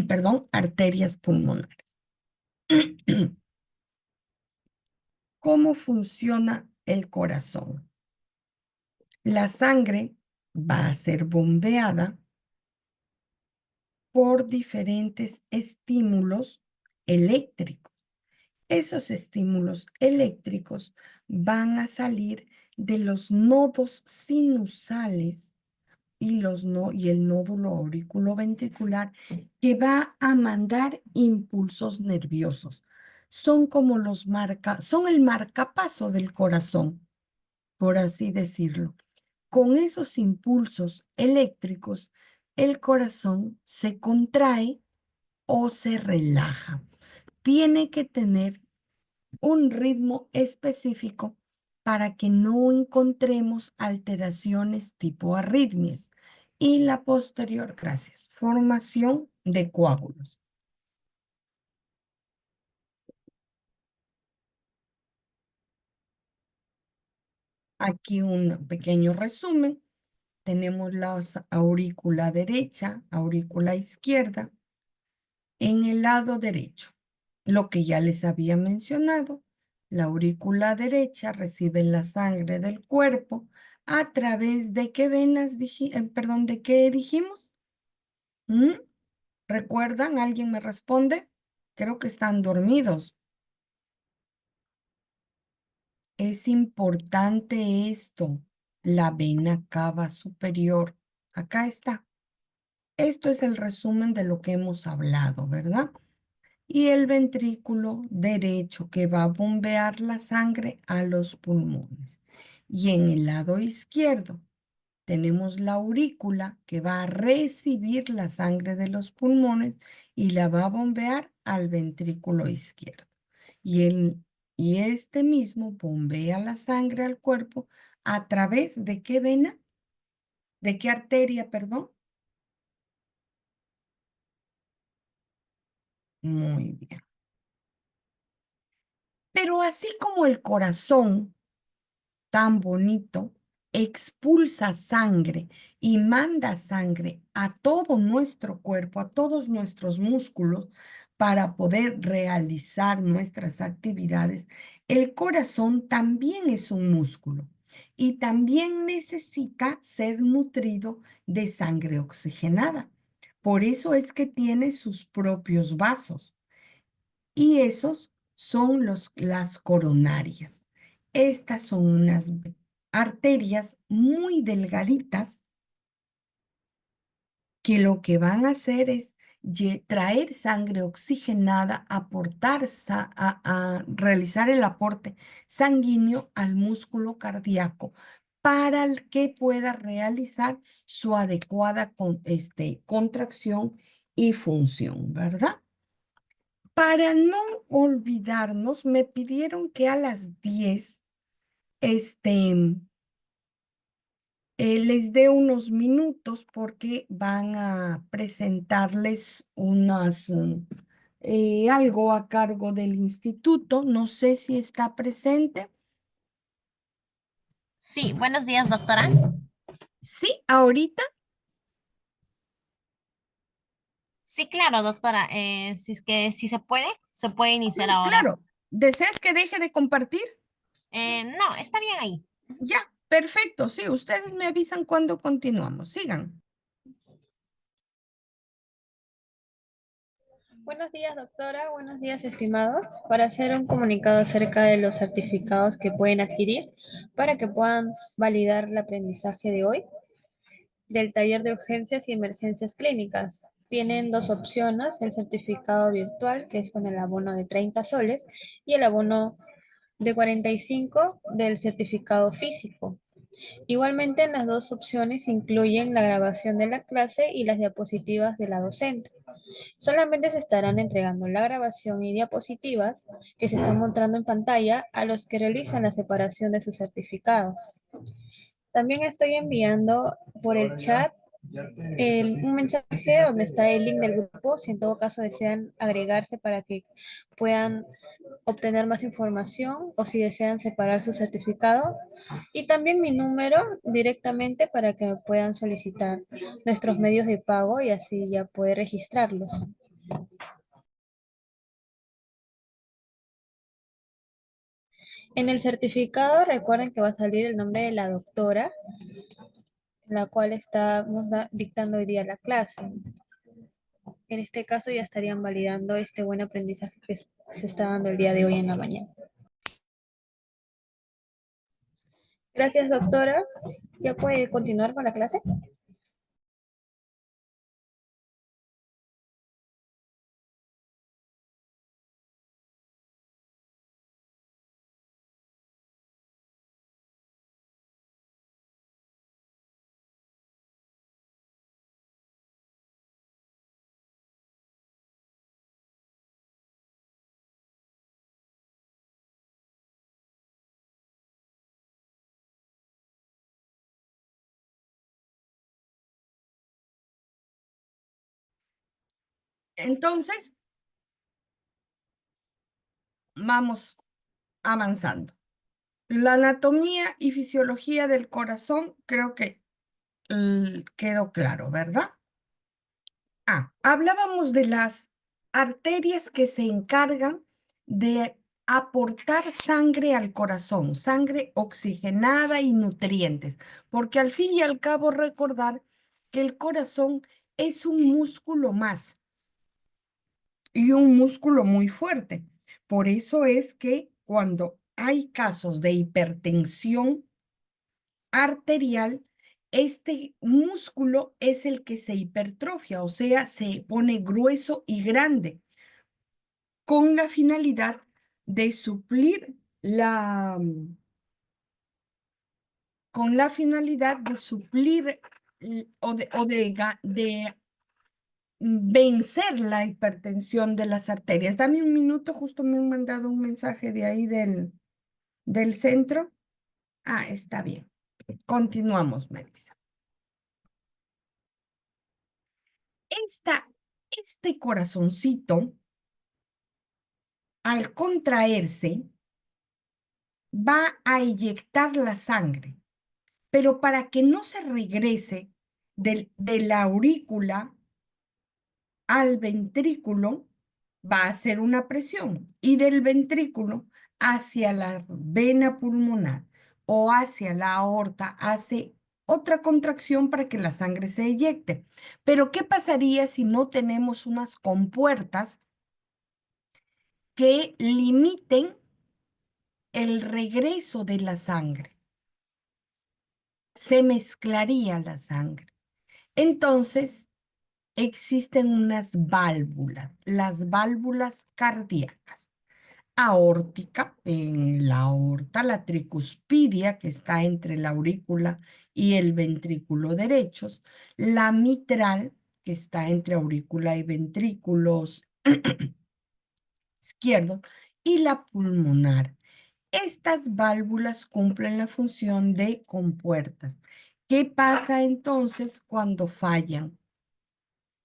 perdón, arterias pulmonares. ¿Cómo funciona el corazón? La sangre va a ser bombeada por diferentes estímulos eléctricos. Esos estímulos eléctricos van a salir de los nodos sinusales y el nódulo auriculoventricular, que va a mandar impulsos nerviosos. Son como son el marcapaso del corazón, por así decirlo. Con esos impulsos eléctricos, el corazón se contrae o se relaja. Tiene que tener un ritmo específico para que no encontremos alteraciones tipo arritmias. Y la posterior, gracias, formación de coágulos. Aquí un pequeño resumen. Tenemos la aurícula derecha, aurícula izquierda, en el lado derecho. Lo que ya les había mencionado, la aurícula derecha recibe la sangre del cuerpo a través de qué venas, perdón, ¿de qué dijimos? ¿Mm? ¿Recuerdan? ¿Alguien me responde? Creo que están dormidos. Es importante esto, la vena cava superior. Acá está. Esto es el resumen de lo que hemos hablado, ¿verdad? Y el ventrículo derecho que va a bombear la sangre a los pulmones. Y en el lado izquierdo tenemos la aurícula que va a recibir la sangre de los pulmones y la va a bombear al ventrículo izquierdo. Y Y este mismo bombea la sangre al cuerpo a través de qué vena, de qué arteria, perdón. Muy bien. Pero así como el corazón tan bonito, expulsa sangre y manda sangre a todo nuestro cuerpo, a todos nuestros músculos, para poder realizar nuestras actividades, el corazón también es un músculo y también necesita ser nutrido de sangre oxigenada. Por eso es que tiene sus propios vasos y esos son las coronarias. Estas son unas arterias muy delgaditas que lo que van a hacer es traer sangre oxigenada, a realizar el aporte sanguíneo al músculo cardíaco para que pueda realizar su adecuada contracción y función, ¿verdad? Para no olvidarnos, me pidieron que a las 10 este, les dé unos minutos porque van a presentarles algo a cargo del instituto. No sé si está presente. Sí, buenos días, doctora. Sí, ahorita. Sí, claro, doctora. Si es que si se puede iniciar ahora. Claro. ¿Deseas que deje de compartir? No, está bien ahí. Ya, perfecto. Sí, ustedes me avisan cuando continuamos. Sigan. Buenos días, doctora. Buenos días, estimados. Para hacer un comunicado acerca de los certificados que pueden adquirir para que puedan validar el aprendizaje de hoy del taller de urgencias y emergencias clínicas. Tienen dos opciones, el certificado virtual, que es con el abono de 30 soles, y el abono de 45 del certificado físico. Igualmente, en las dos opciones incluyen la grabación de la clase y las diapositivas de la docente. Solamente se estarán entregando la grabación y diapositivas que se están mostrando en pantalla a los que realizan la separación de su certificado. También estoy enviando por el chat un mensaje donde está el link del grupo, si en todo caso desean agregarse para que puedan obtener más información o si desean separar su certificado. Y también mi número directamente para que me puedan solicitar nuestros medios de pago y así ya poder registrarlos. En el certificado recuerden que va a salir el nombre de la doctora, en la cual estamos dictando hoy día la clase. En este caso ya estarían validando este buen aprendizaje que se está dando el día de hoy en la mañana. Gracias, doctora. ¿Ya puede continuar con la clase? Entonces, vamos avanzando. La anatomía y fisiología del corazón creo que quedó claro, ¿verdad? Hablábamos de las arterias que se encargan de aportar sangre al corazón, sangre oxigenada y nutrientes, porque al fin y al cabo recordar que el corazón es un músculo más y un músculo muy fuerte. Por eso es que cuando hay casos de hipertensión arterial, este músculo es el que se hipertrofia, o sea, se pone grueso y grande, con la finalidad de suplir con la finalidad de suplir o de vencer la hipertensión de las arterias. Dame un minuto, justo me han mandado un mensaje de ahí del centro. Ah, está bien. Continuamos, Melissa. Este corazoncito, al contraerse, va a eyectar la sangre, pero para que no se regrese de la aurícula al ventrículo, va a hacer una presión y del ventrículo hacia la vena pulmonar o hacia la aorta hace otra contracción para que la sangre se eyecte. Pero ¿qué pasaría si no tenemos unas compuertas que limiten el regreso de la sangre? Se mezclaría la sangre. Entonces, existen unas válvulas, las válvulas cardíacas. Aórtica en la aorta, la tricuspidia que está entre la aurícula y el ventrículo derechos, la mitral que está entre aurícula y ventrículos izquierdos y la pulmonar. Estas válvulas cumplen la función de compuertas. ¿Qué pasa entonces cuando fallan?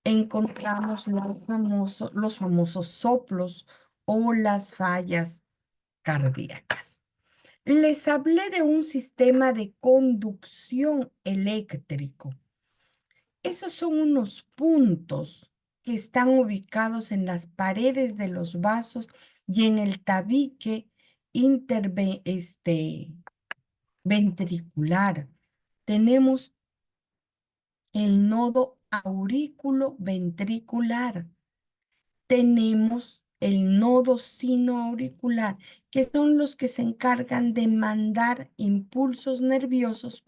Encontramos los famosos soplos o las fallas cardíacas. Les hablé de un sistema de conducción eléctrico. Esos son unos puntos que están ubicados en las paredes de los vasos y en el tabique ventricular. Tenemos el nodo aurículo ventricular. Tenemos el nodo sinoauricular, que son los que se encargan de mandar impulsos nerviosos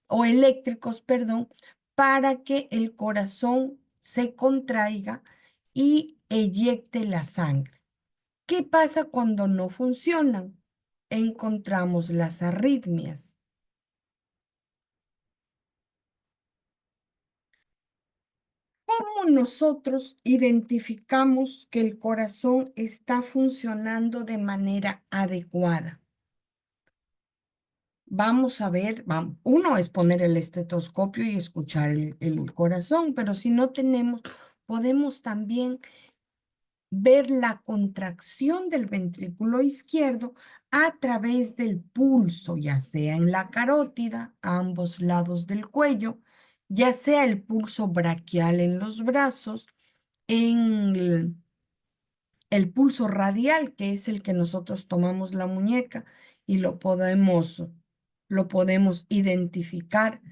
o eléctricos, perdón, para que el corazón se contraiga y eyecte la sangre. ¿Qué pasa cuando no funcionan? Encontramos las arritmias. ¿Cómo nosotros identificamos que el corazón está funcionando de manera adecuada? Vamos a ver, uno es poner el estetoscopio y escuchar el corazón, pero si no tenemos, podemos también ver la contracción del ventrículo izquierdo a través del pulso, ya sea en la carótida, a ambos lados del cuello, ya sea el pulso braquial en los brazos, en el pulso radial, que es el que nosotros tomamos la muñeca y lo podemos identificar.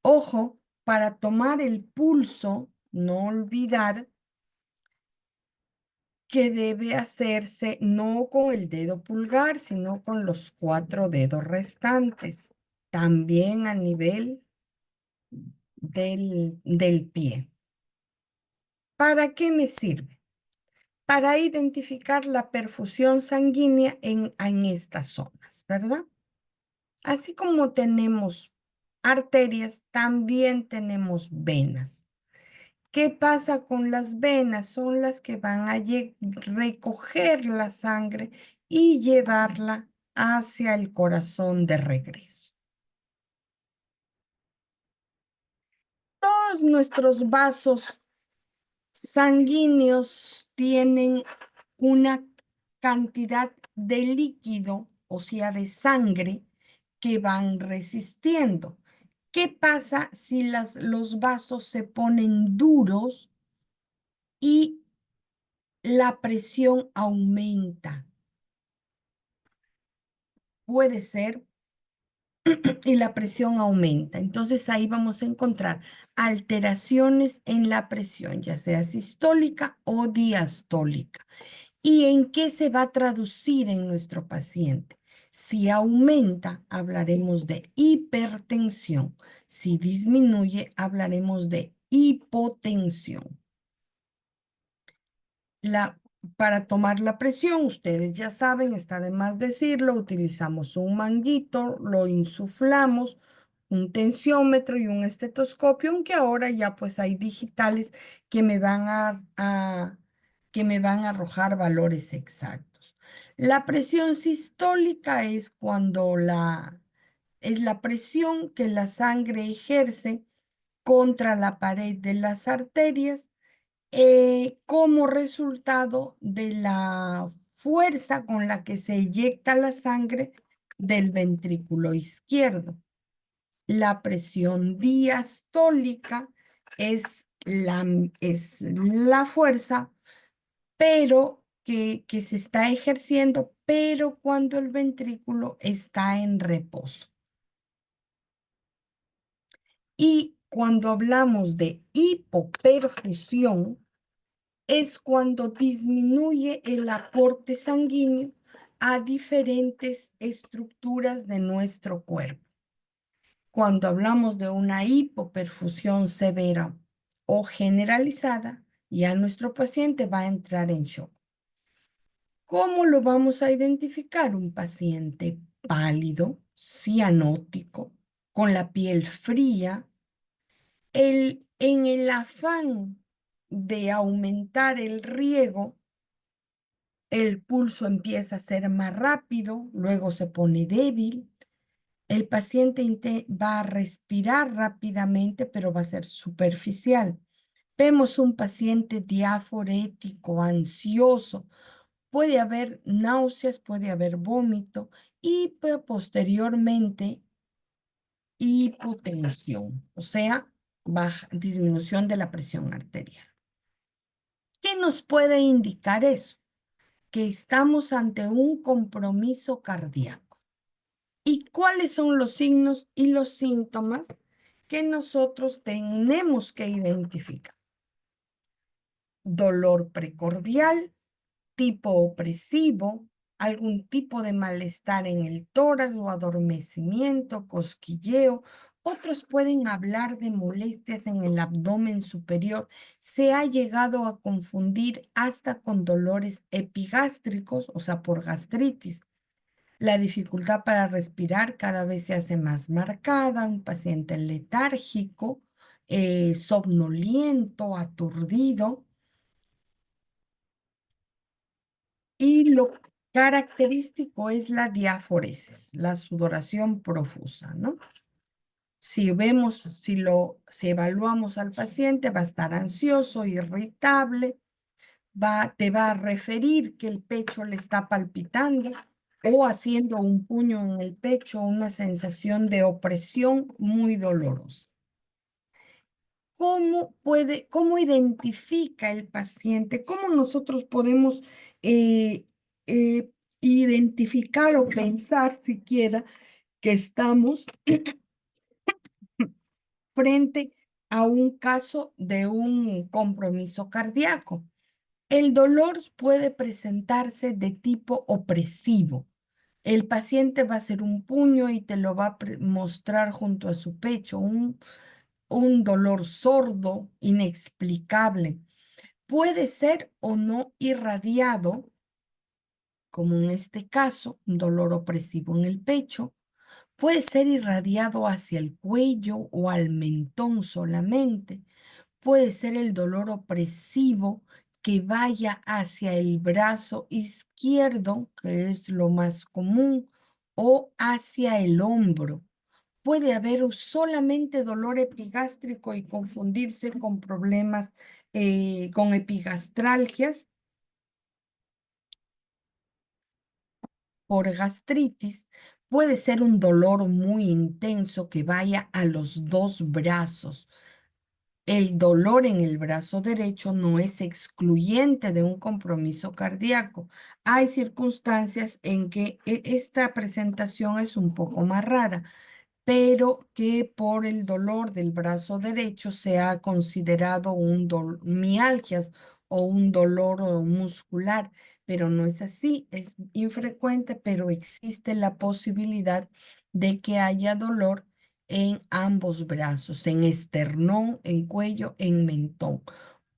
Ojo, para tomar el pulso, no olvidar que debe hacerse no con el dedo pulgar, sino con los 4 dedos restantes, también a nivel del pie. ¿Para qué me sirve? Para identificar la perfusión sanguínea en estas zonas, ¿verdad? Así como tenemos arterias, también tenemos venas. ¿Qué pasa con las venas? Son las que van a recoger la sangre y llevarla hacia el corazón de regreso. Todos nuestros vasos sanguíneos tienen una cantidad de líquido, o sea, de sangre, que van resistiendo. ¿Qué pasa si los vasos se ponen duros y la presión aumenta? Puede ser, y la presión aumenta. Entonces ahí vamos a encontrar alteraciones en la presión, ya sea sistólica o diastólica. ¿Y en qué se va a traducir en nuestro paciente? Si aumenta, hablaremos de hipertensión. Si disminuye, hablaremos de hipotensión. Para tomar la presión, ustedes ya saben, está de más decirlo, utilizamos un manguito, lo insuflamos un tensiómetro y un estetoscopio, aunque ahora ya pues hay digitales que me van que me van a arrojar valores exactos. La presión sistólica es cuando es la presión que la sangre ejerce contra la pared de las arterias como resultado de la fuerza con la que se eyecta la sangre del ventrículo izquierdo. La presión diastólica es la fuerza, pero que se está ejerciendo, pero cuando el ventrículo está en reposo. Y cuando hablamos de hipoperfusión, es cuando disminuye el aporte sanguíneo a diferentes estructuras de nuestro cuerpo. Cuando hablamos de una hipoperfusión severa o generalizada, ya nuestro paciente va a entrar en shock. ¿Cómo lo vamos a identificar? Un paciente pálido, cianótico, con la piel fría, en el afán de aumentar el riego, el pulso empieza a ser más rápido, luego se pone débil. El paciente va a respirar rápidamente, pero va a ser superficial. Vemos un paciente diaforético, ansioso. Puede haber náuseas, puede haber vómito y posteriormente hipotensión, o sea, disminución de la presión arterial. ¿Qué nos puede indicar eso? Que estamos ante un compromiso cardíaco. ¿Y cuáles son los signos y los síntomas que nosotros tenemos que identificar? Dolor precordial, tipo opresivo, algún tipo de malestar en el tórax o adormecimiento, cosquilleo. Otros pueden hablar de molestias en el abdomen superior. Se ha llegado a confundir hasta con dolores epigástricos, o sea, por gastritis. La dificultad para respirar cada vez se hace más marcada, un paciente letárgico, somnoliento, aturdido. Y lo característico es la diaforesis, la sudoración profusa, ¿no? Si vemos, si evaluamos al paciente, va a estar ansioso, irritable, te va a referir que el pecho le está palpitando o haciendo un puño en el pecho, una sensación de opresión muy dolorosa. ¿Cómo identifica el paciente? ¿Cómo nosotros podemos eh, eh, identificar o pensar siquiera que estamos frente a un caso de un compromiso cardíaco? El dolor puede presentarse de tipo opresivo. El paciente va a hacer un puño y te lo va a mostrar junto a su pecho, un dolor sordo, inexplicable. Puede ser o no irradiado, como en este caso, un dolor opresivo en el pecho. Puede ser irradiado hacia el cuello o al mentón solamente. Puede ser el dolor opresivo que vaya hacia el brazo izquierdo, que es lo más común, o hacia el hombro. Puede haber solamente dolor epigástrico y confundirse con problemas, con epigastralgias por gastritis. Puede ser un dolor muy intenso que vaya a los dos brazos. El dolor en el brazo derecho no es excluyente de un compromiso cardíaco. Hay circunstancias en que esta presentación es un poco más rara, pero que por el dolor del brazo derecho se ha considerado mialgias o un dolor muscular, pero no es así, es infrecuente, pero existe la posibilidad de que haya dolor en ambos brazos, en esternón, en cuello, en mentón.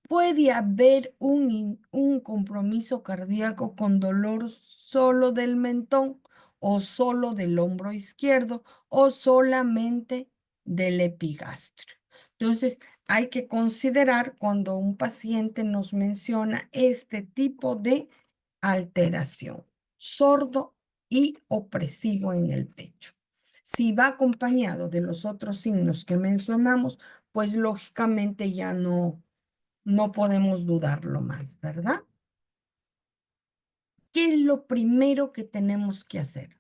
Puede haber un compromiso cardíaco con dolor solo del mentón o solo del hombro izquierdo o solamente del epigastrio. Entonces, hay que considerar cuando un paciente nos menciona este tipo de alteración, sordo y opresivo en el pecho. Si va acompañado de los otros signos que mencionamos, pues lógicamente ya no podemos dudarlo más, ¿verdad? ¿Qué es lo primero que tenemos que hacer?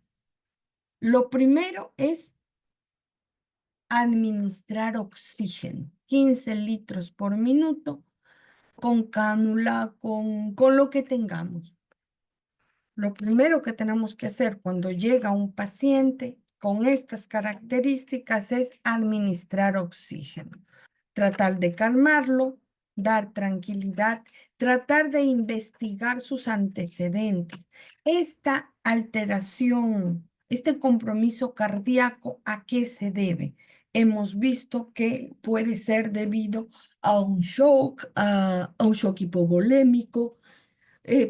Lo primero es administrar oxígeno, 15 litros por minuto, con cánula, con lo que tengamos. Lo primero que tenemos que hacer cuando llega un paciente con estas características es administrar oxígeno. Tratar de calmarlo, dar tranquilidad, tratar de investigar sus antecedentes. Esta alteración, este compromiso cardíaco, ¿a qué se debe? Hemos visto que puede ser debido a un shock, a un shock hipovolémico,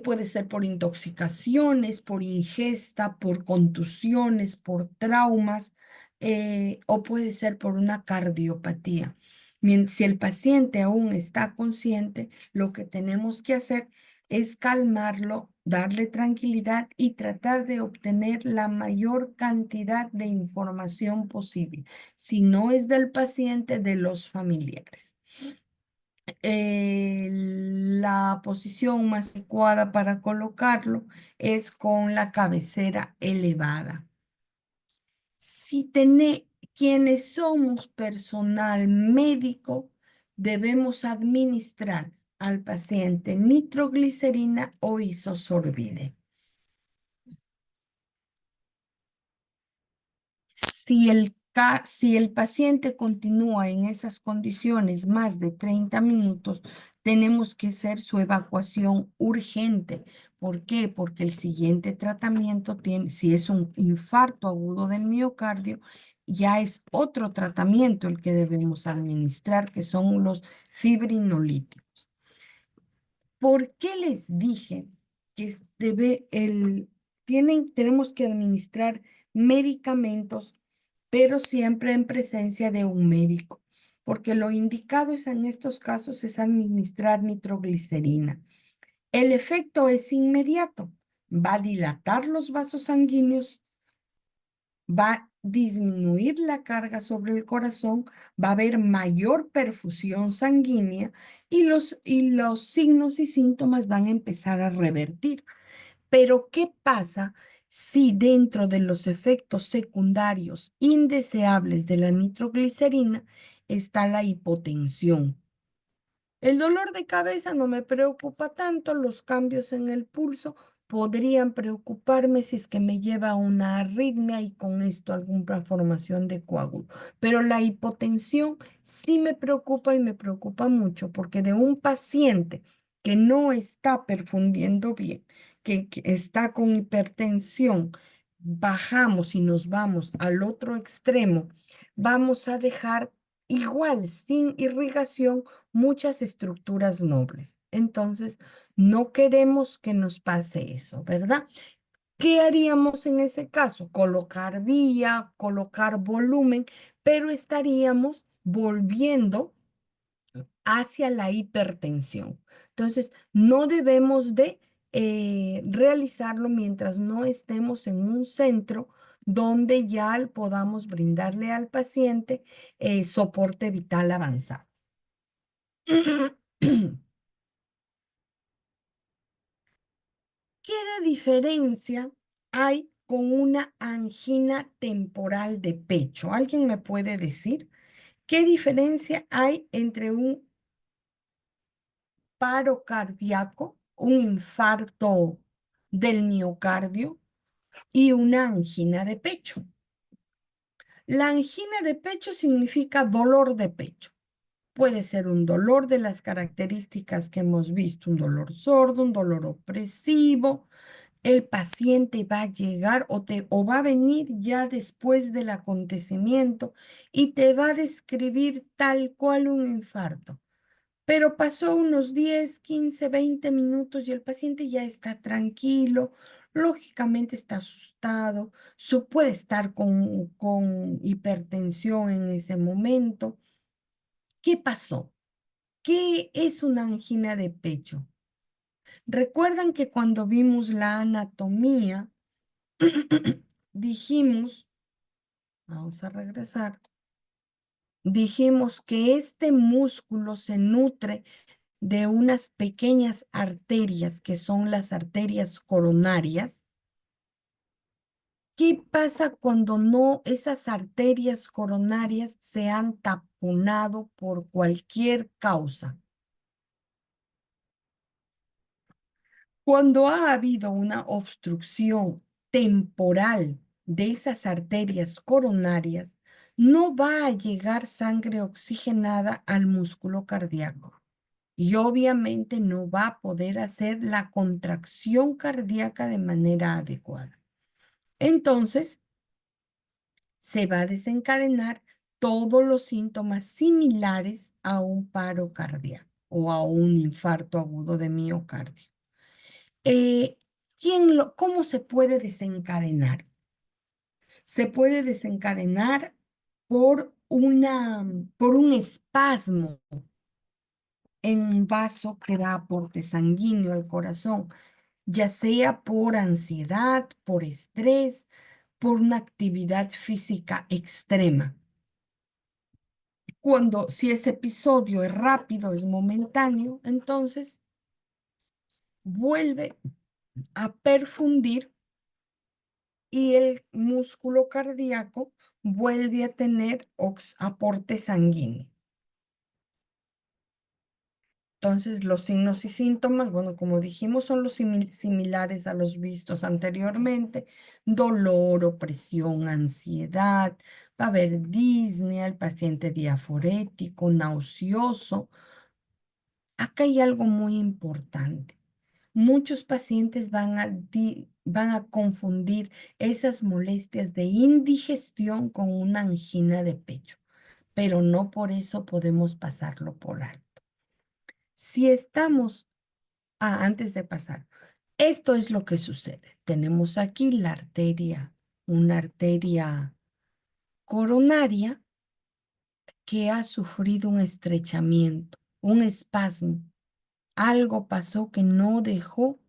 puede ser por intoxicaciones, por ingesta, por contusiones, por traumas, o puede ser por una cardiopatía. Si el paciente aún está consciente, lo que tenemos que hacer es calmarlo, darle tranquilidad y tratar de obtener la mayor cantidad de información posible. Si no es del paciente, de los familiares. La posición más adecuada para colocarlo es con la cabecera elevada. Si quienes somos personal médico, debemos administrar al paciente nitroglicerina o isosorbide. Si el paciente continúa en esas condiciones más de 30 minutos, tenemos que hacer su evacuación urgente. ¿Por qué? Porque el siguiente tratamiento si es un infarto agudo del miocardio, ya es otro tratamiento el que debemos administrar, que son los fibrinolíticos. ¿Por qué les dije que tenemos que administrar medicamentos, pero siempre en presencia de un médico? Porque lo indicado en estos casos es administrar nitroglicerina. El efecto es inmediato. Va a dilatar los vasos sanguíneos, va a disminuir la carga sobre el corazón, va a haber mayor perfusión sanguínea y los signos y síntomas van a empezar a revertir. Pero, ¿qué pasa si dentro de los efectos secundarios indeseables de la nitroglicerina está la hipotensión? El dolor de cabeza no me preocupa tanto, los cambios en el pulso podrían preocuparme si es que me lleva a una arritmia y con esto alguna formación de coágulo. Pero la hipotensión sí me preocupa y me preocupa mucho porque de un paciente que no está perfundiendo bien, que está con hipertensión, bajamos y nos vamos al otro extremo, vamos a dejar igual sin irrigación muchas estructuras nobles. Entonces, no queremos que nos pase eso, ¿verdad? ¿Qué haríamos en ese caso? Colocar vía, colocar volumen, pero estaríamos volviendo hacia la hipertensión. Entonces, no debemos de realizarlo mientras no estemos en un centro donde ya podamos brindarle al paciente soporte vital avanzado. ¿Qué de diferencia hay con una angina temporal de pecho? ¿Alguien me puede decir qué diferencia hay entre un paro cardíaco, un infarto del miocardio y una angina de pecho? La angina de pecho significa dolor de pecho. Puede ser un dolor de las características que hemos visto, un dolor sordo, un dolor opresivo. El paciente va a llegar o va a venir ya después del acontecimiento y te va a describir tal cual un infarto. Pero pasó unos 10, 15, 20 minutos y el paciente ya está tranquilo, lógicamente está asustado, puede estar con hipertensión en ese momento. ¿Qué pasó? ¿Qué es una angina de pecho? Recuerdan que cuando vimos la anatomía, dijimos, vamos a regresar, dijimos que este músculo se nutre de unas pequeñas arterias que son las arterias coronarias. ¿Qué pasa cuando no esas arterias coronarias se han taponado por cualquier causa? Cuando ha habido una obstrucción temporal de esas arterias coronarias, no va a llegar sangre oxigenada al músculo cardíaco y obviamente no va a poder hacer la contracción cardíaca de manera adecuada. Entonces, se va a desencadenar todos los síntomas similares a un paro cardíaco o a un infarto agudo de miocardio. Eh, ¿Cómo se puede desencadenar? Se puede desencadenar por un espasmo en un vaso que da aporte sanguíneo al corazón, ya sea por ansiedad, por estrés, por una actividad física extrema. Si ese episodio es rápido, es momentáneo, entonces vuelve a perfundir y el músculo cardíaco vuelve a tener aporte sanguíneo. Entonces, los signos y síntomas, bueno, como dijimos, son los similares a los vistos anteriormente. Dolor, opresión, ansiedad, va a haber disnea, el paciente diaforético, nauseoso. Acá hay algo muy importante. Muchos pacientes van a confundir esas molestias de indigestión con una angina de pecho, pero no por eso podemos pasarlo por alto. Si estamos, antes de pasar, esto es lo que sucede. Tenemos aquí la arteria, una arteria coronaria que ha sufrido un estrechamiento, un espasmo. Algo pasó que no dejó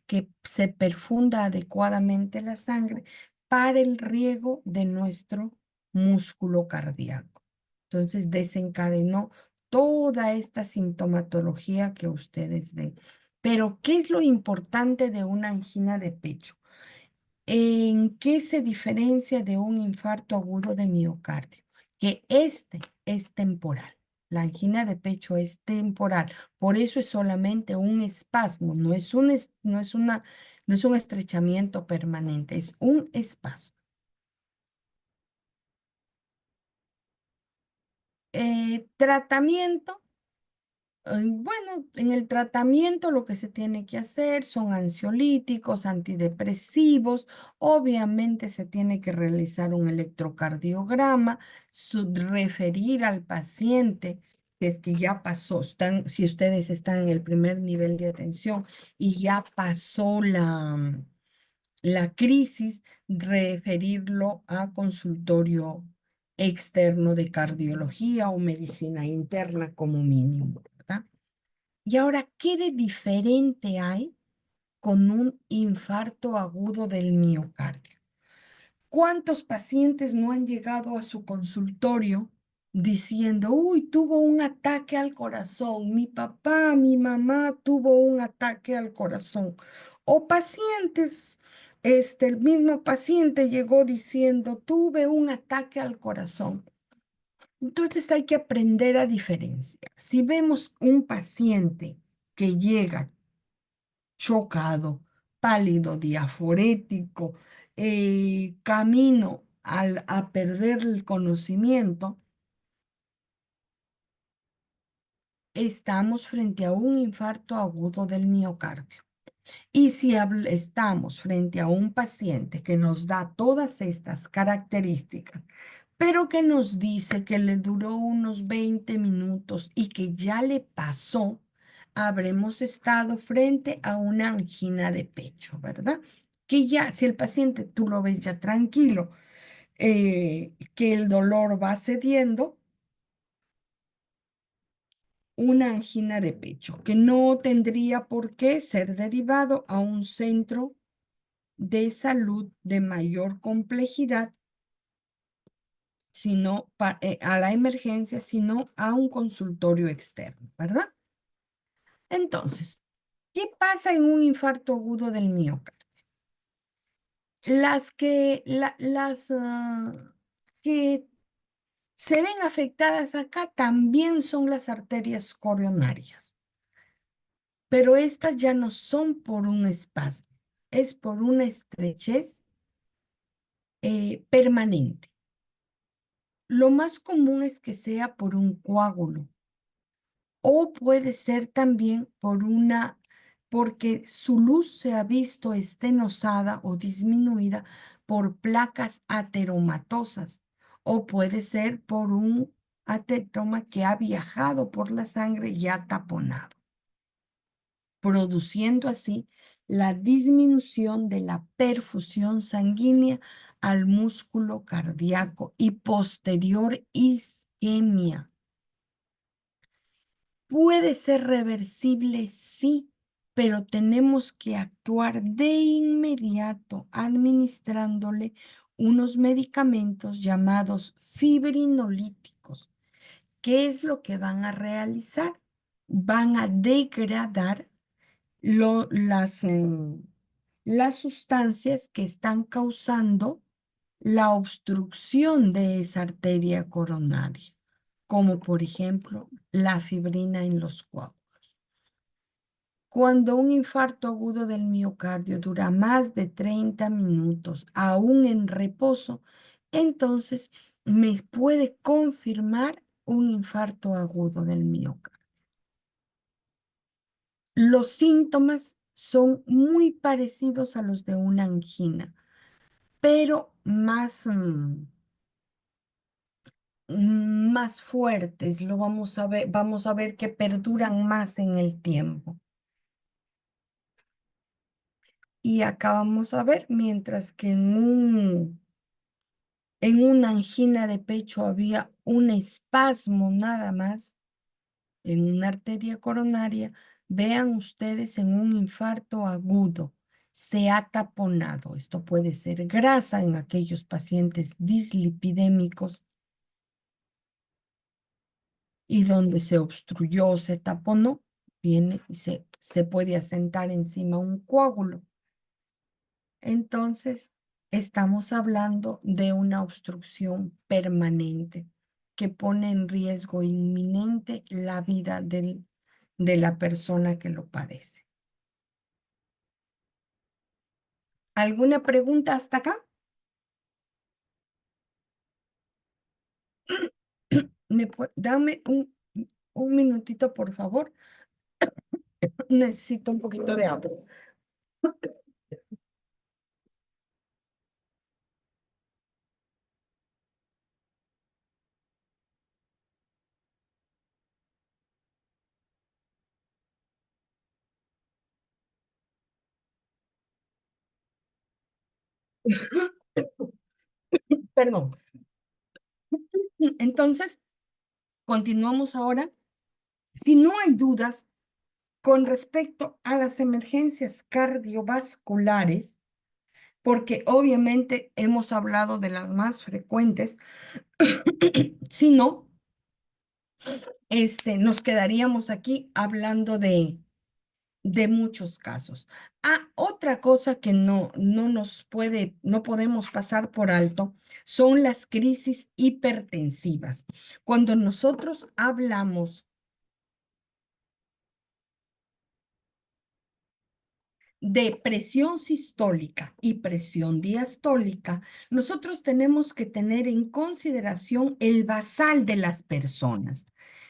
que se perfunda adecuadamente la sangre para el riego de nuestro músculo cardíaco. Entonces desencadenó toda esta sintomatología que ustedes ven. Pero, ¿qué es lo importante de una angina de pecho? ¿En qué se diferencia de un infarto agudo de miocardio? Que este es temporal. La angina de pecho es temporal. Por eso es solamente un espasmo, no es un estrechamiento permanente, es un espasmo. Tratamiento. Bueno, en el tratamiento lo que se tiene que hacer son ansiolíticos, antidepresivos. Obviamente se tiene que realizar un electrocardiograma, referir al paciente, que es que ya pasó, si ustedes están en el primer nivel de atención y ya pasó la crisis, referirlo a consultorio externo de cardiología o medicina interna como mínimo, ¿verdad? Y ahora, ¿qué de diferente hay con un infarto agudo del miocardio? ¿Cuántos pacientes no han llegado a su consultorio diciendo, uy, tuvo un ataque al corazón, mi papá, mi mamá tuvo un ataque al corazón? O pacientes, el mismo paciente llegó diciendo, tuve un ataque al corazón. Entonces hay que aprender a diferenciar. Si vemos un paciente que llega chocado, pálido, diaforético, camino a perder el conocimiento, estamos frente a un infarto agudo del miocardio. Y si estamos frente a un paciente que nos da todas estas características, pero que nos dice que le duró unos 20 minutos y que ya le pasó, habremos estado frente a una angina de pecho, ¿verdad? que ya, si el paciente tú lo ves ya tranquilo, que el dolor va cediendo, una angina de pecho, que no tendría por qué ser derivado a un centro de salud de mayor complejidad, sino a la emergencia, sino a un consultorio externo, ¿verdad? Entonces, ¿qué pasa en un infarto agudo del miócardio? Que se ven afectadas acá también son las arterias coronarias, pero estas ya no son por un espasmo, es por una estrechez permanente. Lo más común es que sea por un coágulo o puede ser también porque su luz se ha visto estenosada o disminuida por placas ateromatosas, o puede ser por un ateroma que ha viajado por la sangre y ha taponado, produciendo así la disminución de la perfusión sanguínea al músculo cardíaco y posterior isquemia. Puede ser reversible, sí, pero tenemos que actuar de inmediato administrándole unos medicamentos llamados fibrinolíticos. ¿Qué es lo que van a realizar? Van a degradar las sustancias que están causando la obstrucción de esa arteria coronaria, como por ejemplo la fibrina en los coágulos. Cuando un infarto agudo del miocardio dura más de 30 minutos, aún en reposo, entonces me puede confirmar un infarto agudo del miocardio. Los síntomas son muy parecidos a los de una angina, pero más fuertes. Lo vamos a ver que perduran más en el tiempo. Y acá vamos a ver, mientras que en una angina de pecho había un espasmo nada más en una arteria coronaria, vean ustedes en un infarto agudo, se ha taponado. Esto puede ser grasa en aquellos pacientes dislipidémicos y donde se obstruyó, se taponó, viene y se puede asentar encima un coágulo. Entonces, estamos hablando de una obstrucción permanente que pone en riesgo inminente la vida de la persona que lo padece. ¿Alguna pregunta hasta acá? Dame un minutito, por favor. Necesito un poquito de agua. Perdón. Entonces, continuamos ahora. Si no hay dudas con respecto a las emergencias cardiovasculares, porque obviamente hemos hablado de las más frecuentes, si no, nos quedaríamos aquí hablando de muchos casos. Otra cosa que no podemos pasar por alto son las crisis hipertensivas. Cuando nosotros hablamos de presión sistólica y presión diastólica, nosotros tenemos que tener en consideración el basal de las personas.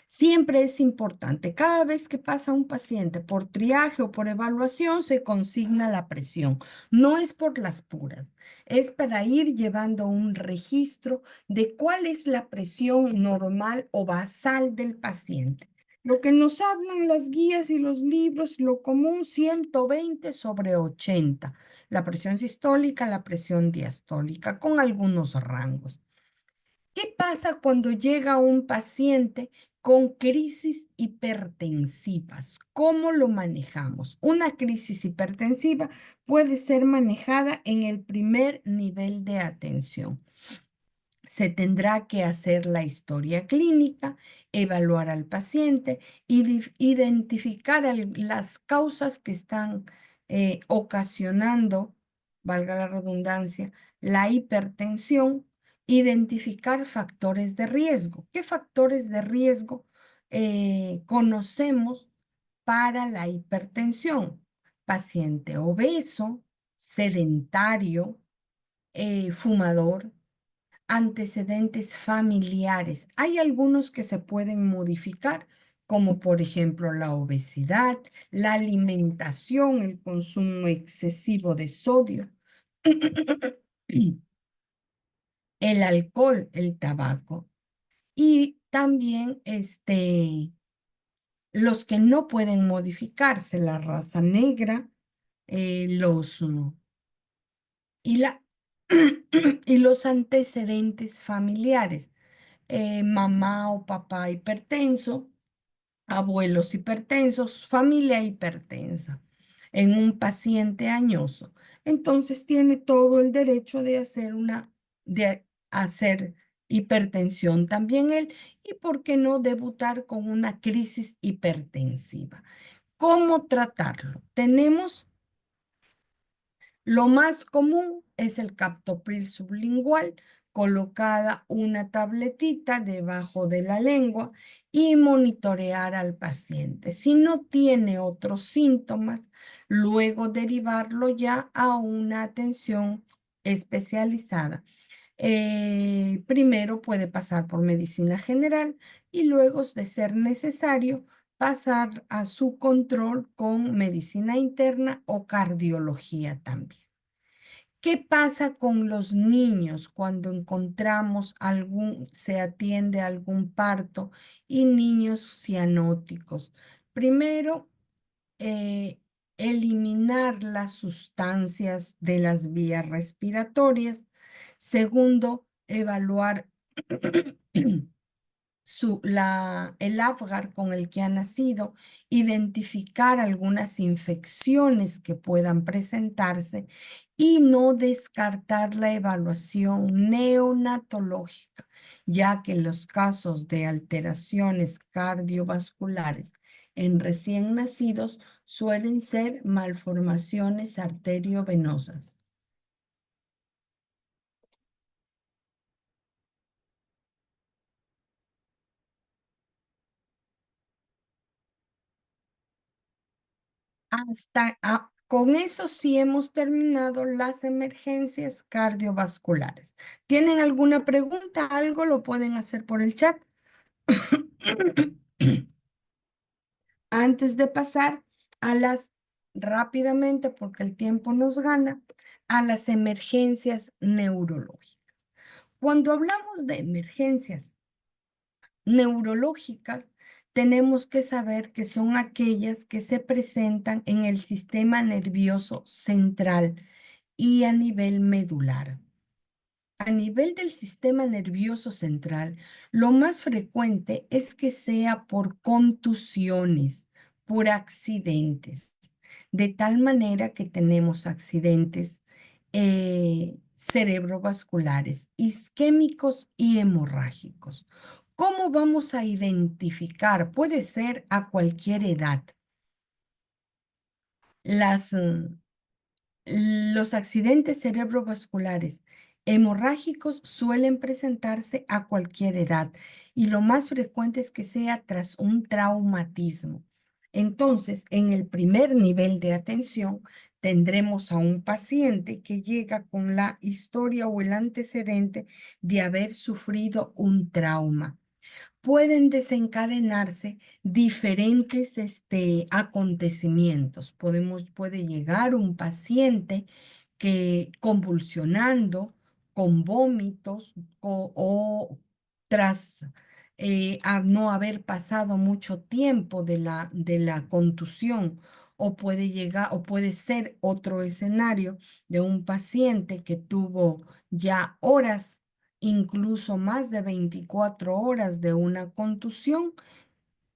Siempre es importante, cada vez que pasa un paciente por triaje o por evaluación, se consigna la presión. No es por las puras, es para ir llevando un registro de cuál es la presión normal o basal del paciente. Lo que nos hablan las guías y los libros, lo común 120/80. la presión sistólica, la presión diastólica, con algunos rangos. ¿Qué pasa cuando llega un paciente con crisis hipertensivas? ¿Cómo lo manejamos? Una crisis hipertensiva puede ser manejada en el primer nivel de atención. Se tendrá que hacer la historia clínica, evaluar al paciente y identificar las causas que están ocasionando, valga la redundancia, la hipertensión, identificar factores de riesgo. ¿Qué factores de riesgo conocemos para la hipertensión? Paciente obeso, sedentario, fumador, antecedentes familiares. Hay algunos que se pueden modificar, como por ejemplo la obesidad, la alimentación, el consumo excesivo de sodio, el alcohol, el tabaco. Y también los que no pueden modificarse, la raza negra, los y la y los antecedentes familiares, mamá o papá hipertenso, abuelos hipertensos, familia hipertensa, en un paciente añoso. Entonces tiene todo el derecho de hacer hipertensión también él, y por qué no debutar con una crisis hipertensiva. ¿Cómo tratarlo? Tenemos lo más común es el captopril sublingual, colocada una tabletita debajo de la lengua y monitorear al paciente. Si no tiene otros síntomas, luego derivarlo ya a una atención especializada. Primero puede pasar por medicina general y luego, de ser necesario, pasar a su control con medicina interna o cardiología también. ¿Qué pasa con los niños cuando encontramos se atiende algún parto y niños cianóticos? Primero, eh, eliminar las sustancias de las vías respiratorias. Segundo, evaluar el Apgar con el que ha nacido, identificar algunas infecciones que puedan presentarse y no descartar la evaluación neonatológica, ya que los casos de alteraciones cardiovasculares en recién nacidos suelen ser malformaciones arteriovenosas. Con eso sí hemos terminado las emergencias cardiovasculares. ¿Tienen alguna pregunta? Algo lo pueden hacer por el chat. Antes de pasar a rápidamente, porque el tiempo nos gana, a las emergencias neurológicas. Cuando hablamos de emergencias neurológicas, tenemos que saber que son aquellas que se presentan en el sistema nervioso central y a nivel medular. A nivel del sistema nervioso central, lo más frecuente es que sea por contusiones, por accidentes, de tal manera que tenemos accidentes cerebrovasculares, isquémicos y hemorrágicos. ¿Cómo vamos a identificar? Puede ser a cualquier edad. Los accidentes cerebrovasculares hemorrágicos suelen presentarse a cualquier edad y lo más frecuente es que sea tras un traumatismo. Entonces, en el primer nivel de atención, tendremos a un paciente que llega con la historia o el antecedente de haber sufrido un trauma. Pueden desencadenarse diferentes acontecimientos. Puede llegar un paciente que convulsionando, con vómitos o tras no haber pasado mucho tiempo de la contusión o puede llegar, o puede ser otro escenario de un paciente que tuvo ya horas, incluso más de 24 horas de una contusión,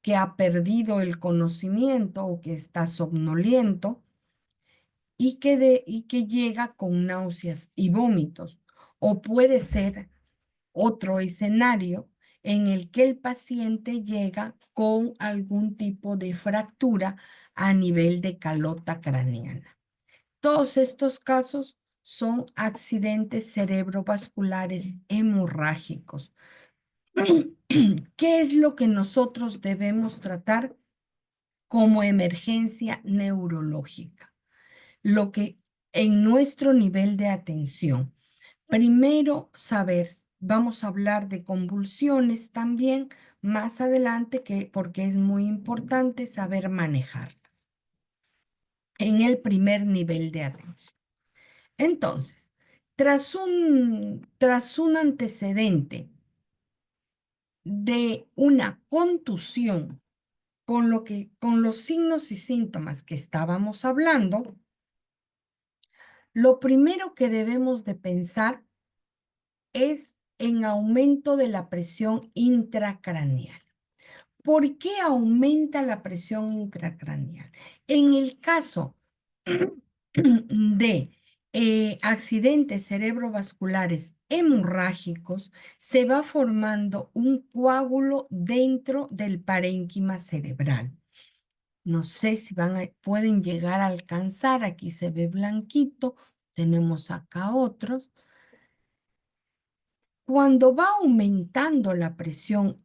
que ha perdido el conocimiento o que está somnoliento y que llega con náuseas y vómitos. O puede ser otro escenario en el que el paciente llega con algún tipo de fractura a nivel de calota craneana. Todos estos casos son accidentes cerebrovasculares hemorrágicos. ¿Qué es lo que nosotros debemos tratar como emergencia neurológica? Lo que en nuestro nivel de atención. Primero, saber, vamos a hablar de convulsiones también más adelante, porque es muy importante saber manejarlas en el primer nivel de atención. Entonces, tras un antecedente de una contusión con los signos y síntomas que estábamos hablando, lo primero que debemos de pensar es en aumento de la presión intracraneal. ¿Por qué aumenta la presión intracraneal? En el caso de accidentes cerebrovasculares hemorrágicos, se va formando un coágulo dentro del parénquima cerebral. No sé si pueden llegar a alcanzar, aquí se ve blanquito, tenemos acá otros. Cuando va aumentando la presión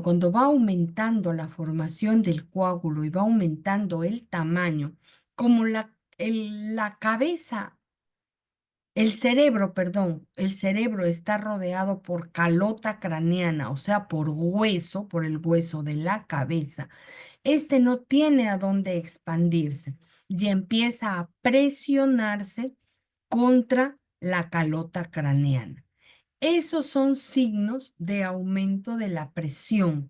cuando va aumentando la formación del coágulo y va aumentando el tamaño, como la cabeza, el cerebro está rodeado por calota craneana, o sea, por el hueso de la cabeza, este no tiene a dónde expandirse y empieza a presionarse contra la calota craneana. Esos son signos de aumento de la presión.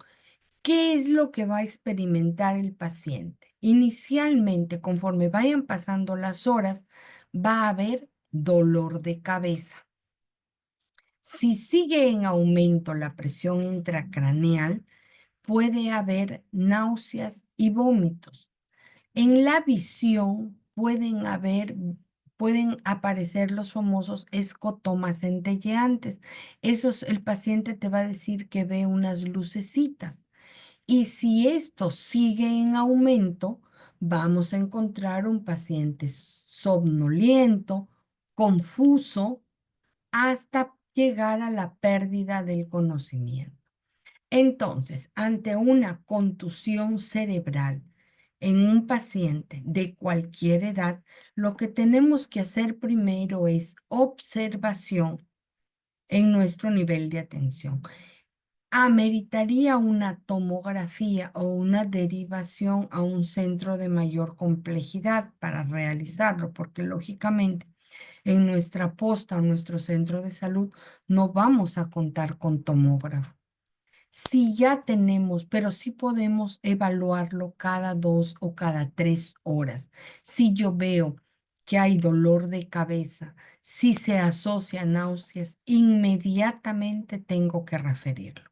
¿Qué es lo que va a experimentar el paciente? Inicialmente, conforme vayan pasando las horas, va a haber dolor de cabeza. Si sigue en aumento la presión intracraneal, puede haber náuseas y vómitos. En la visión pueden aparecer los famosos escotomas centelleantes. El paciente te va a decir que ve unas lucecitas. Y si esto sigue en aumento, vamos a encontrar un paciente somnoliento, confuso, hasta llegar a la pérdida del conocimiento. Entonces, ante una contusión cerebral en un paciente de cualquier edad, lo que tenemos que hacer primero es observación en nuestro nivel de atención. Ameritaría una tomografía o una derivación a un centro de mayor complejidad para realizarlo, porque lógicamente en nuestra posta o nuestro centro de salud no vamos a contar con tomógrafo. Sí ya tenemos, pero sí podemos evaluarlo cada 2 o cada 3 horas. Si yo veo que hay dolor de cabeza, si se asocia a náuseas, inmediatamente tengo que referirlo.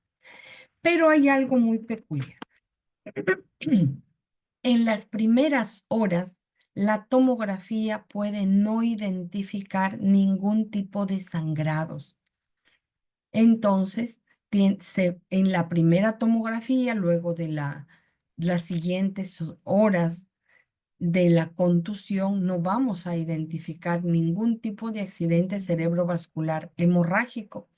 Pero hay algo muy peculiar. En las primeras horas, la tomografía puede no identificar ningún tipo de sangrados. Entonces, en la primera tomografía, luego de las siguientes horas de la contusión, no vamos a identificar ningún tipo de accidente cerebrovascular hemorrágico,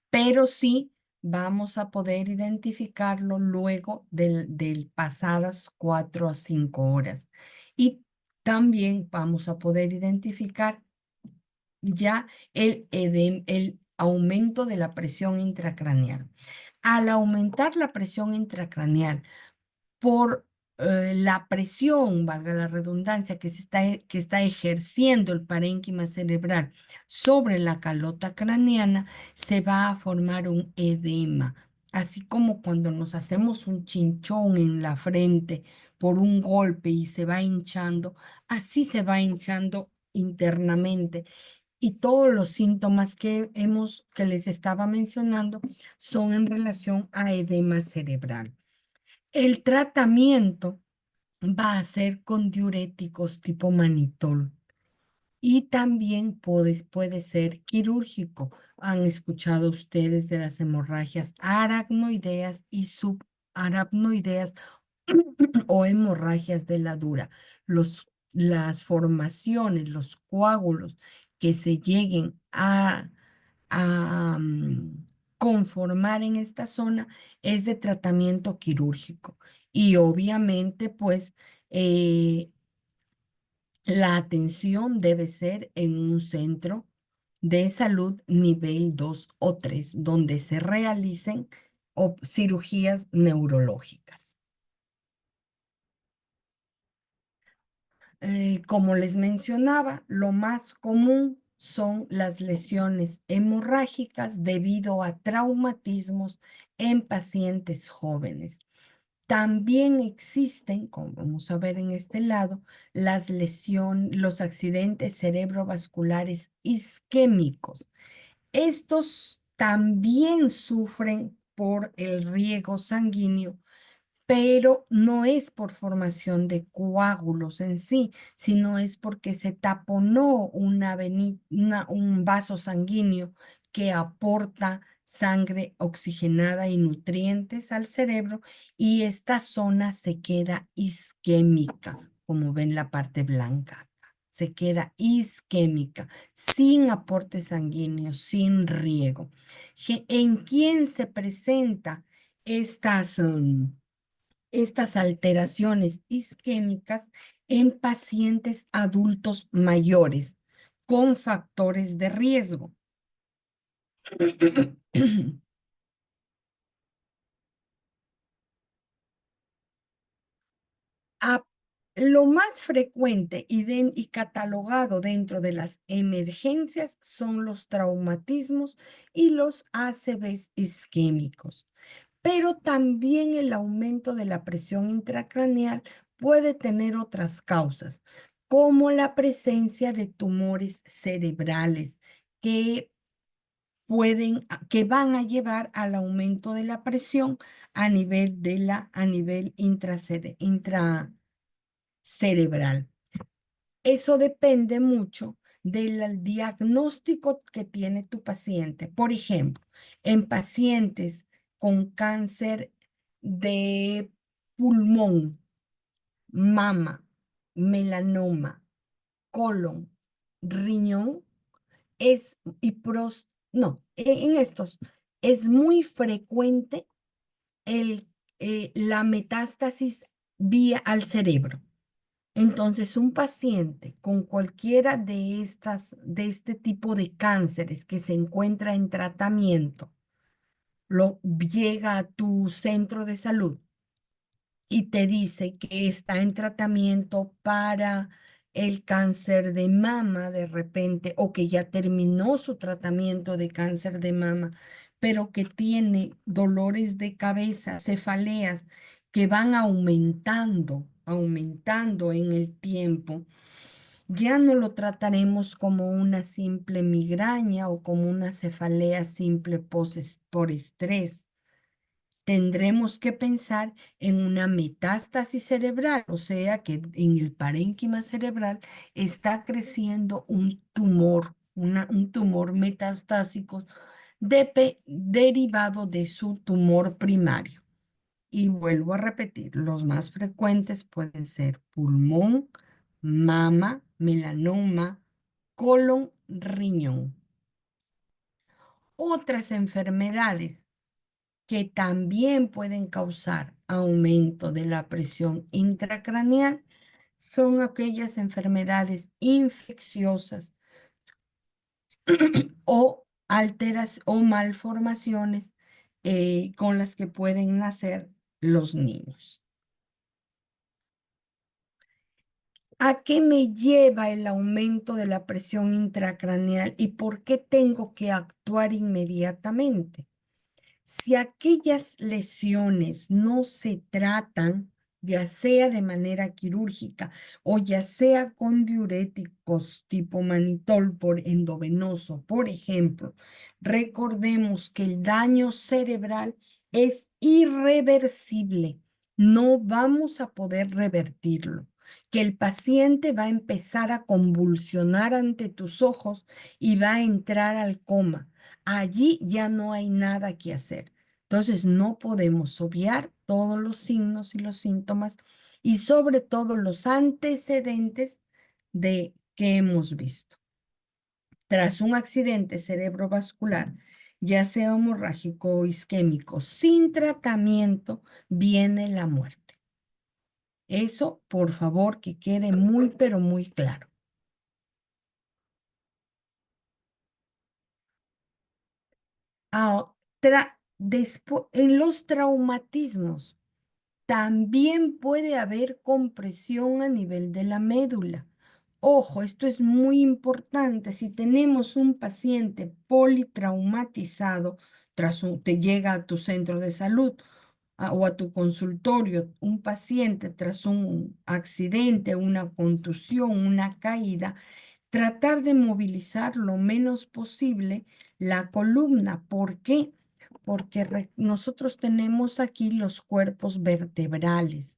pero sí vamos a poder identificarlo luego del pasadas 4 a 5 horas. Y también vamos a poder identificar ya el aumento de la presión intracraneal. Al aumentar la presión intracraneal por la presión, valga la redundancia, que está ejerciendo el parénquima cerebral sobre la calota craneana, se va a formar un edema. así como cuando nos hacemos un chinchón en la frente por un golpe y se va hinchando, así se va hinchando internamente. Y todos los síntomas que les estaba mencionando son en relación a edema cerebral. El tratamiento va a ser con diuréticos tipo manitol. Y también puede ser quirúrgico. Han escuchado ustedes de las hemorragias aracnoideas y subaracnoideas o hemorragias de la dura. Las formaciones, los coágulos que se lleguen a conformar en esta zona es de tratamiento quirúrgico. Y obviamente, pues, la atención debe ser en un centro de salud nivel 2 o 3, donde se realicen cirugías neurológicas. Como les mencionaba, lo más común son las lesiones hemorrágicas debido a traumatismos en pacientes jóvenes. También existen, como vamos a ver en este lado, los accidentes cerebrovasculares isquémicos. Estos también sufren por el riego sanguíneo, pero no es por formación de coágulos en sí, sino es porque se taponó un vaso sanguíneo que aporta sangre oxigenada y nutrientes al cerebro y esta zona se queda isquémica, como ven la parte blanca. Se queda isquémica, sin aporte sanguíneo, sin riego. ¿En quién se presenta estas alteraciones isquémicas en pacientes adultos mayores con factores de riesgo? A- lo más frecuente y catalogado dentro de las emergencias son los traumatismos y los ACVs isquémicos, pero también el aumento de la presión intracraneal puede tener otras causas, como la presencia de tumores cerebrales que que van a llevar al aumento de la presión a nivel intracerebral. Eso depende mucho del diagnóstico que tiene tu paciente. Por ejemplo, en pacientes con cáncer de pulmón, mama, melanoma, colon, riñón, no, en estos es muy frecuente la metástasis vía al cerebro. Entonces, un paciente con cualquiera de este tipo de cánceres que se encuentra en tratamiento, llega a tu centro de salud y te dice que está en tratamiento para el cáncer de mama de repente, o que ya terminó su tratamiento de cáncer de mama, pero que tiene dolores de cabeza, cefaleas que van aumentando en el tiempo. Ya no lo trataremos como una simple migraña o como una cefalea simple por estrés. Tendremos que pensar en una metástasis cerebral, o sea que en el parénquima cerebral está creciendo un tumor, un tumor metastásico derivado de su tumor primario. Y vuelvo a repetir, los más frecuentes pueden ser pulmón, mama, melanoma, colon, riñón. Otras enfermedades que también pueden causar aumento de la presión intracraneal son aquellas enfermedades infecciosas o malformaciones con las que pueden nacer los niños. ¿A qué me lleva el aumento de la presión intracraneal y por qué tengo que actuar inmediatamente? Si aquellas lesiones no se tratan, ya sea de manera quirúrgica o ya sea con diuréticos tipo manitol por endovenoso, por ejemplo, recordemos que el daño cerebral es irreversible. No vamos a poder revertirlo. Que el paciente va a empezar a convulsionar ante tus ojos y va a entrar al coma. Allí ya no hay nada que hacer. Entonces, no podemos obviar todos los signos y los síntomas y sobre todo los antecedentes de que hemos visto. Tras un accidente cerebrovascular, ya sea hemorrágico o isquémico, sin tratamiento, viene la muerte. Eso, por favor, que quede muy, pero muy claro. En los traumatismos también puede haber compresión a nivel de la médula. Ojo, esto es muy importante. Si tenemos un paciente politraumatizado, te llega a tu centro de salud o a tu consultorio, un paciente tras un accidente, una contusión, una caída, tratar de movilizar lo menos posible la columna. ¿Por qué? Porque nosotros tenemos aquí los cuerpos vertebrales.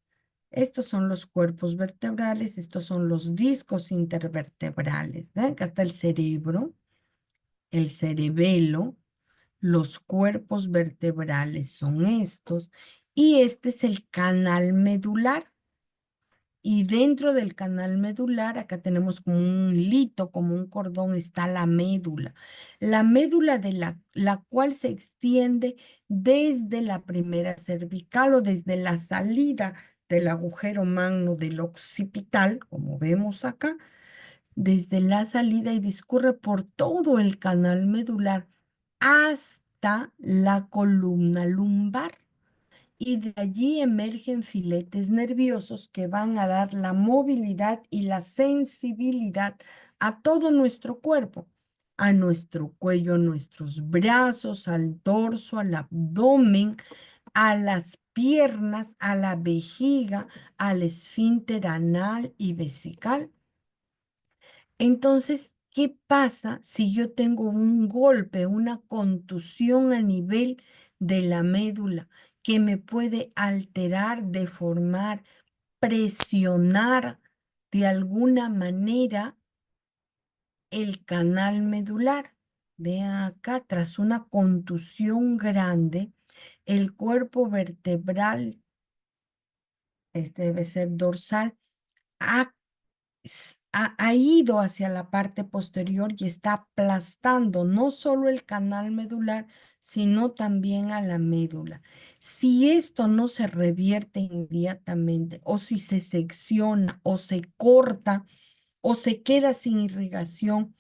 Estos son los cuerpos vertebrales, estos son los discos intervertebrales. ¿Ven? Acá está el cerebro, el cerebelo, los cuerpos vertebrales son estos, y este es el canal medular. Y dentro del canal medular, acá tenemos como un hilito, como un cordón, está la médula. La médula de la cual se extiende desde la primera cervical o desde la salida del agujero magno del occipital, como vemos acá, desde la salida y discurre por todo el canal medular hasta la columna lumbar. Y de allí emergen filetes nerviosos que van a dar la movilidad y la sensibilidad a todo nuestro cuerpo, a nuestro cuello, a nuestros brazos, al dorso, al abdomen, a las piernas, a la vejiga, al esfínter anal y vesical. Entonces, ¿qué pasa si yo tengo un golpe, una contusión a nivel de la médula que me puede alterar, deformar, presionar de alguna manera el canal medular? Vean acá, tras una contusión grande, el cuerpo vertebral, este debe ser dorsal, ha ha ido hacia la parte posterior y está aplastando no solo el canal medular, sino también a la médula. Si esto no se revierte inmediatamente, o si se secciona, o se corta, o se queda sin irrigación,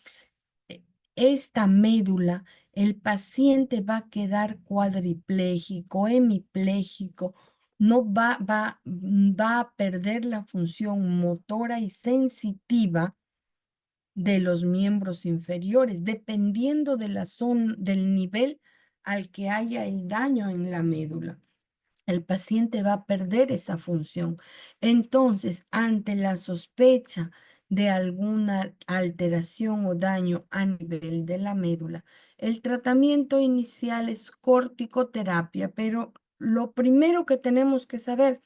esta médula, el paciente va a quedar cuadripléjico, hemipléjico, no va a perder la función motora y sensitiva de los miembros inferiores, dependiendo de la zona, del nivel al que haya el daño en la médula. El paciente va a perder esa función. Entonces, ante la sospecha de alguna alteración o daño a nivel de la médula, el tratamiento inicial es corticoterapia, pero lo primero que tenemos que saber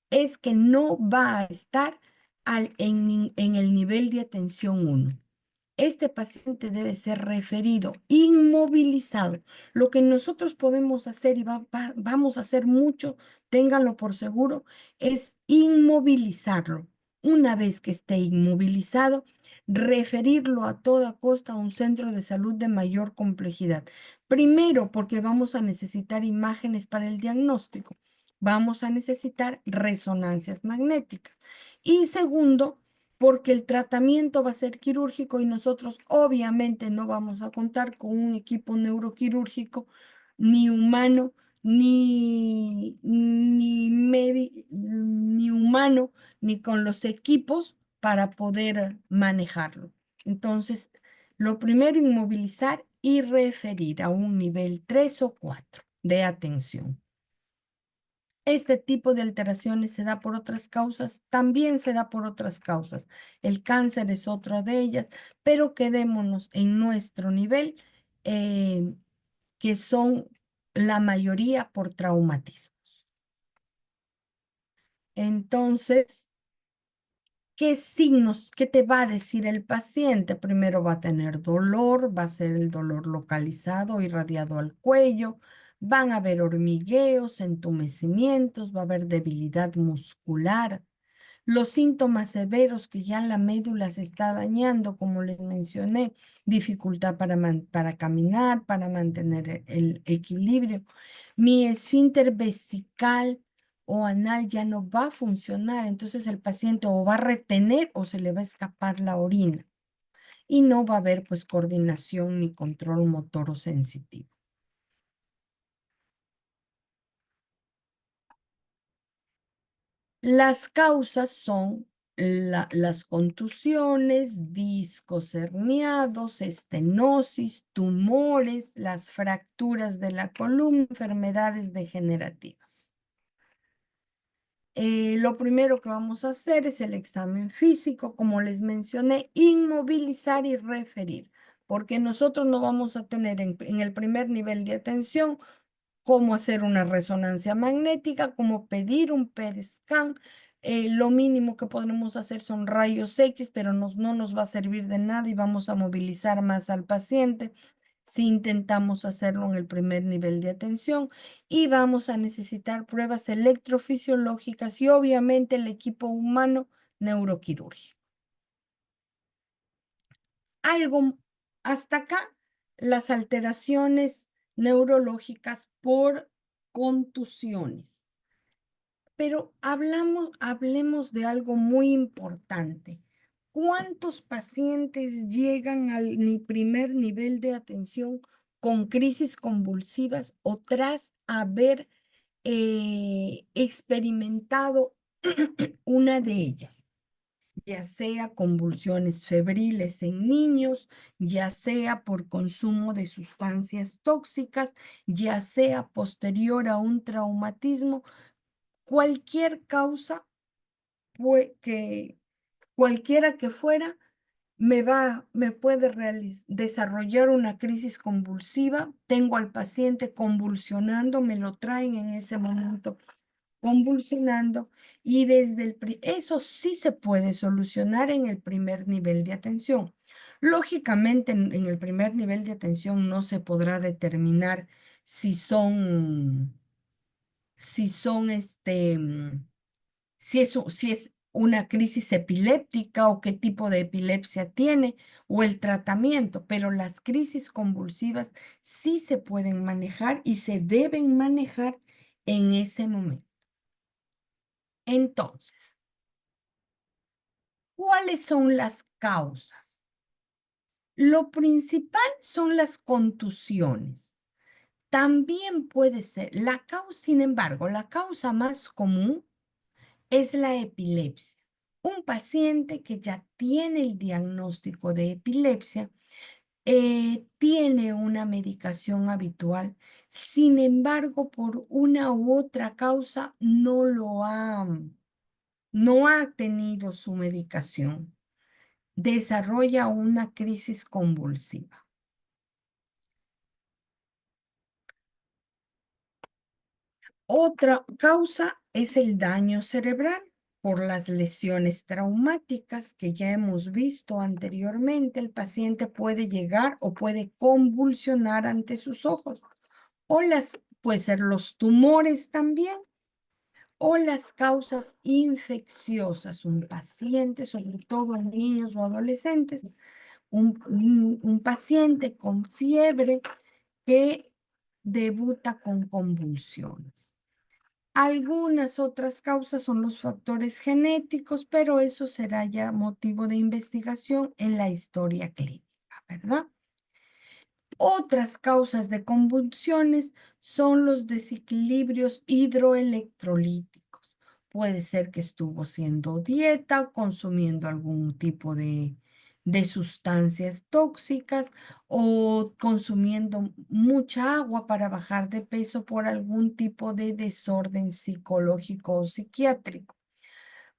es que no va a estar en el nivel de atención 1. Este paciente debe ser referido, inmovilizado. Lo que nosotros podemos hacer y vamos a hacer mucho, ténganlo por seguro, es inmovilizarlo. Una vez que esté inmovilizado, referirlo a toda costa a un centro de salud de mayor complejidad. Primero, porque vamos a necesitar imágenes para el diagnóstico. Vamos a necesitar resonancias magnéticas. Y segundo, porque el tratamiento va a ser quirúrgico y nosotros obviamente no vamos a contar con un equipo neuroquirúrgico ni humano, ni humano, ni con los equipos para poder manejarlo. Entonces, lo primero, inmovilizar y referir a un nivel 3 o 4. de atención. Este tipo de alteraciones se da por otras causas, también se da por otras causas. El cáncer es otra de ellas, pero quedémonos en nuestro nivel, que son la mayoría por traumatismos. Entonces, ¿qué signos, qué te va a decir el paciente? Primero va a tener dolor, va a ser el dolor localizado, irradiado al cuello, van a haber hormigueos, entumecimientos, va a haber debilidad muscular. Los síntomas severos que ya la médula se está dañando, como les mencioné, dificultad para caminar, para mantener el equilibrio. Mi esfínter vesical o anal ya no va a funcionar, entonces el paciente o va a retener o se le va a escapar la orina y no va a haber pues coordinación ni control motor o sensitivo. Las causas son las contusiones, discos herniados, estenosis, tumores, las fracturas de la columna, enfermedades degenerativas. Lo primero que vamos a hacer es el examen físico, como les mencioné, inmovilizar y referir, porque nosotros no vamos a tener en el primer nivel de atención cómo hacer una resonancia magnética, cómo pedir un PET scan. Lo mínimo que podremos hacer son rayos X, pero no nos va a servir de nada y vamos a movilizar más al paciente si intentamos hacerlo en el primer nivel de atención, y vamos a necesitar pruebas electrofisiológicas y obviamente el equipo humano neuroquirúrgico. Algo hasta acá, las alteraciones neurológicas por contusiones. Pero hablemos de algo muy importante. ¿Cuántos pacientes llegan al primer nivel de atención con crisis convulsivas o tras haber experimentado una de ellas? Ya sea convulsiones febriles en niños, ya sea por consumo de sustancias tóxicas, ya sea posterior a un traumatismo, cualquier causa, cualquiera que fuera, me puede desarrollar una crisis convulsiva. Tengo al paciente convulsionando, me lo traen en ese momento convulsionando, y eso sí se puede solucionar en el primer nivel de atención. Lógicamente, en el primer nivel de atención no se podrá determinar si son, si son si es una crisis epiléptica o qué tipo de epilepsia tiene o el tratamiento, pero las crisis convulsivas sí se pueden manejar y se deben manejar en ese momento. Entonces, ¿cuáles son las causas? Lo principal son las contusiones. También puede ser sin embargo, la causa más común es la epilepsia. Un paciente que ya tiene el diagnóstico de epilepsia tiene una medicación habitual, sin embargo, por una u otra causa no ha tenido su medicación, desarrolla una crisis convulsiva. Otra causa es el daño cerebral por las lesiones traumáticas que ya hemos visto anteriormente. El paciente puede llegar o puede convulsionar ante sus ojos, o puede ser los tumores también, o las causas infecciosas. Un paciente, sobre todo en niños o adolescentes, un paciente con fiebre que debuta con convulsiones. Algunas otras causas son los factores genéticos, pero eso será ya motivo de investigación en la historia clínica, ¿verdad? Otras causas de convulsiones son los desequilibrios hidroelectrolíticos. Puede ser que estuvo haciendo dieta, consumiendo algún tipo de de sustancias tóxicas o consumiendo mucha agua para bajar de peso por algún tipo de desorden psicológico o psiquiátrico.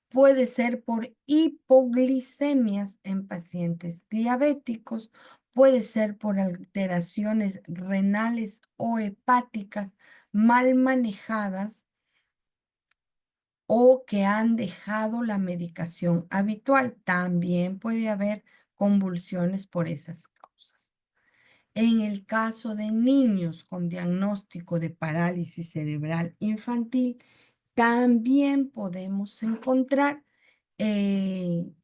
Puede ser por hipoglicemias en pacientes diabéticos, puede ser por alteraciones renales o hepáticas mal manejadas o que han dejado la medicación habitual. También puede haber convulsiones por esas causas. En el caso de niños con diagnóstico de parálisis cerebral infantil, también podemos encontrar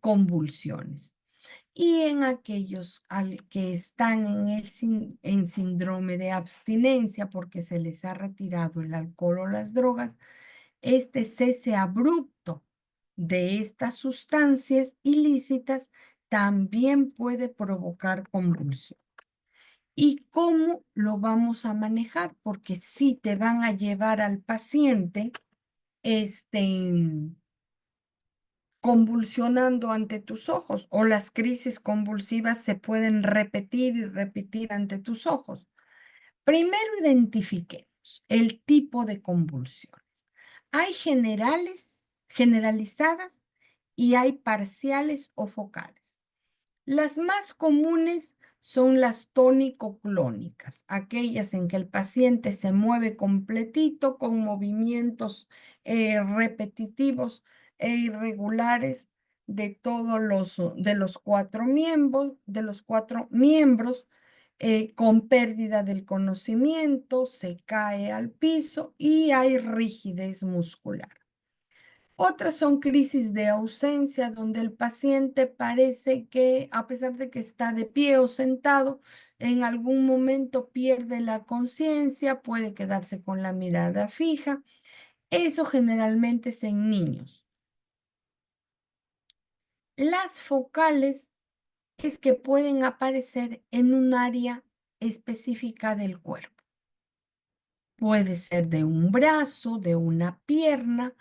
convulsiones. Y en aquellos que están en síndrome de abstinencia porque se les ha retirado el alcohol o las drogas, este cese abrupto de estas sustancias ilícitas también puede provocar convulsión. ¿Y cómo lo vamos a manejar? Porque si te van a llevar al paciente, convulsionando ante tus ojos o las crisis convulsivas se pueden repetir y repetir ante tus ojos. Primero identifiquemos el tipo de convulsiones. Hay generalizadas y hay parciales o focales. Las más comunes son las tónico-clónicas, aquellas en que el paciente se mueve completito con movimientos repetitivos e irregulares de todos los cuatro miembros, con pérdida del conocimiento, se cae al piso y hay rigidez muscular. Otras son crisis de ausencia, donde el paciente parece que, a pesar de que está de pie o sentado, en algún momento pierde la conciencia, puede quedarse con la mirada fija. Eso generalmente es en niños. Las focales es que pueden aparecer en un área específica del cuerpo. Puede ser de un brazo, de una pierna,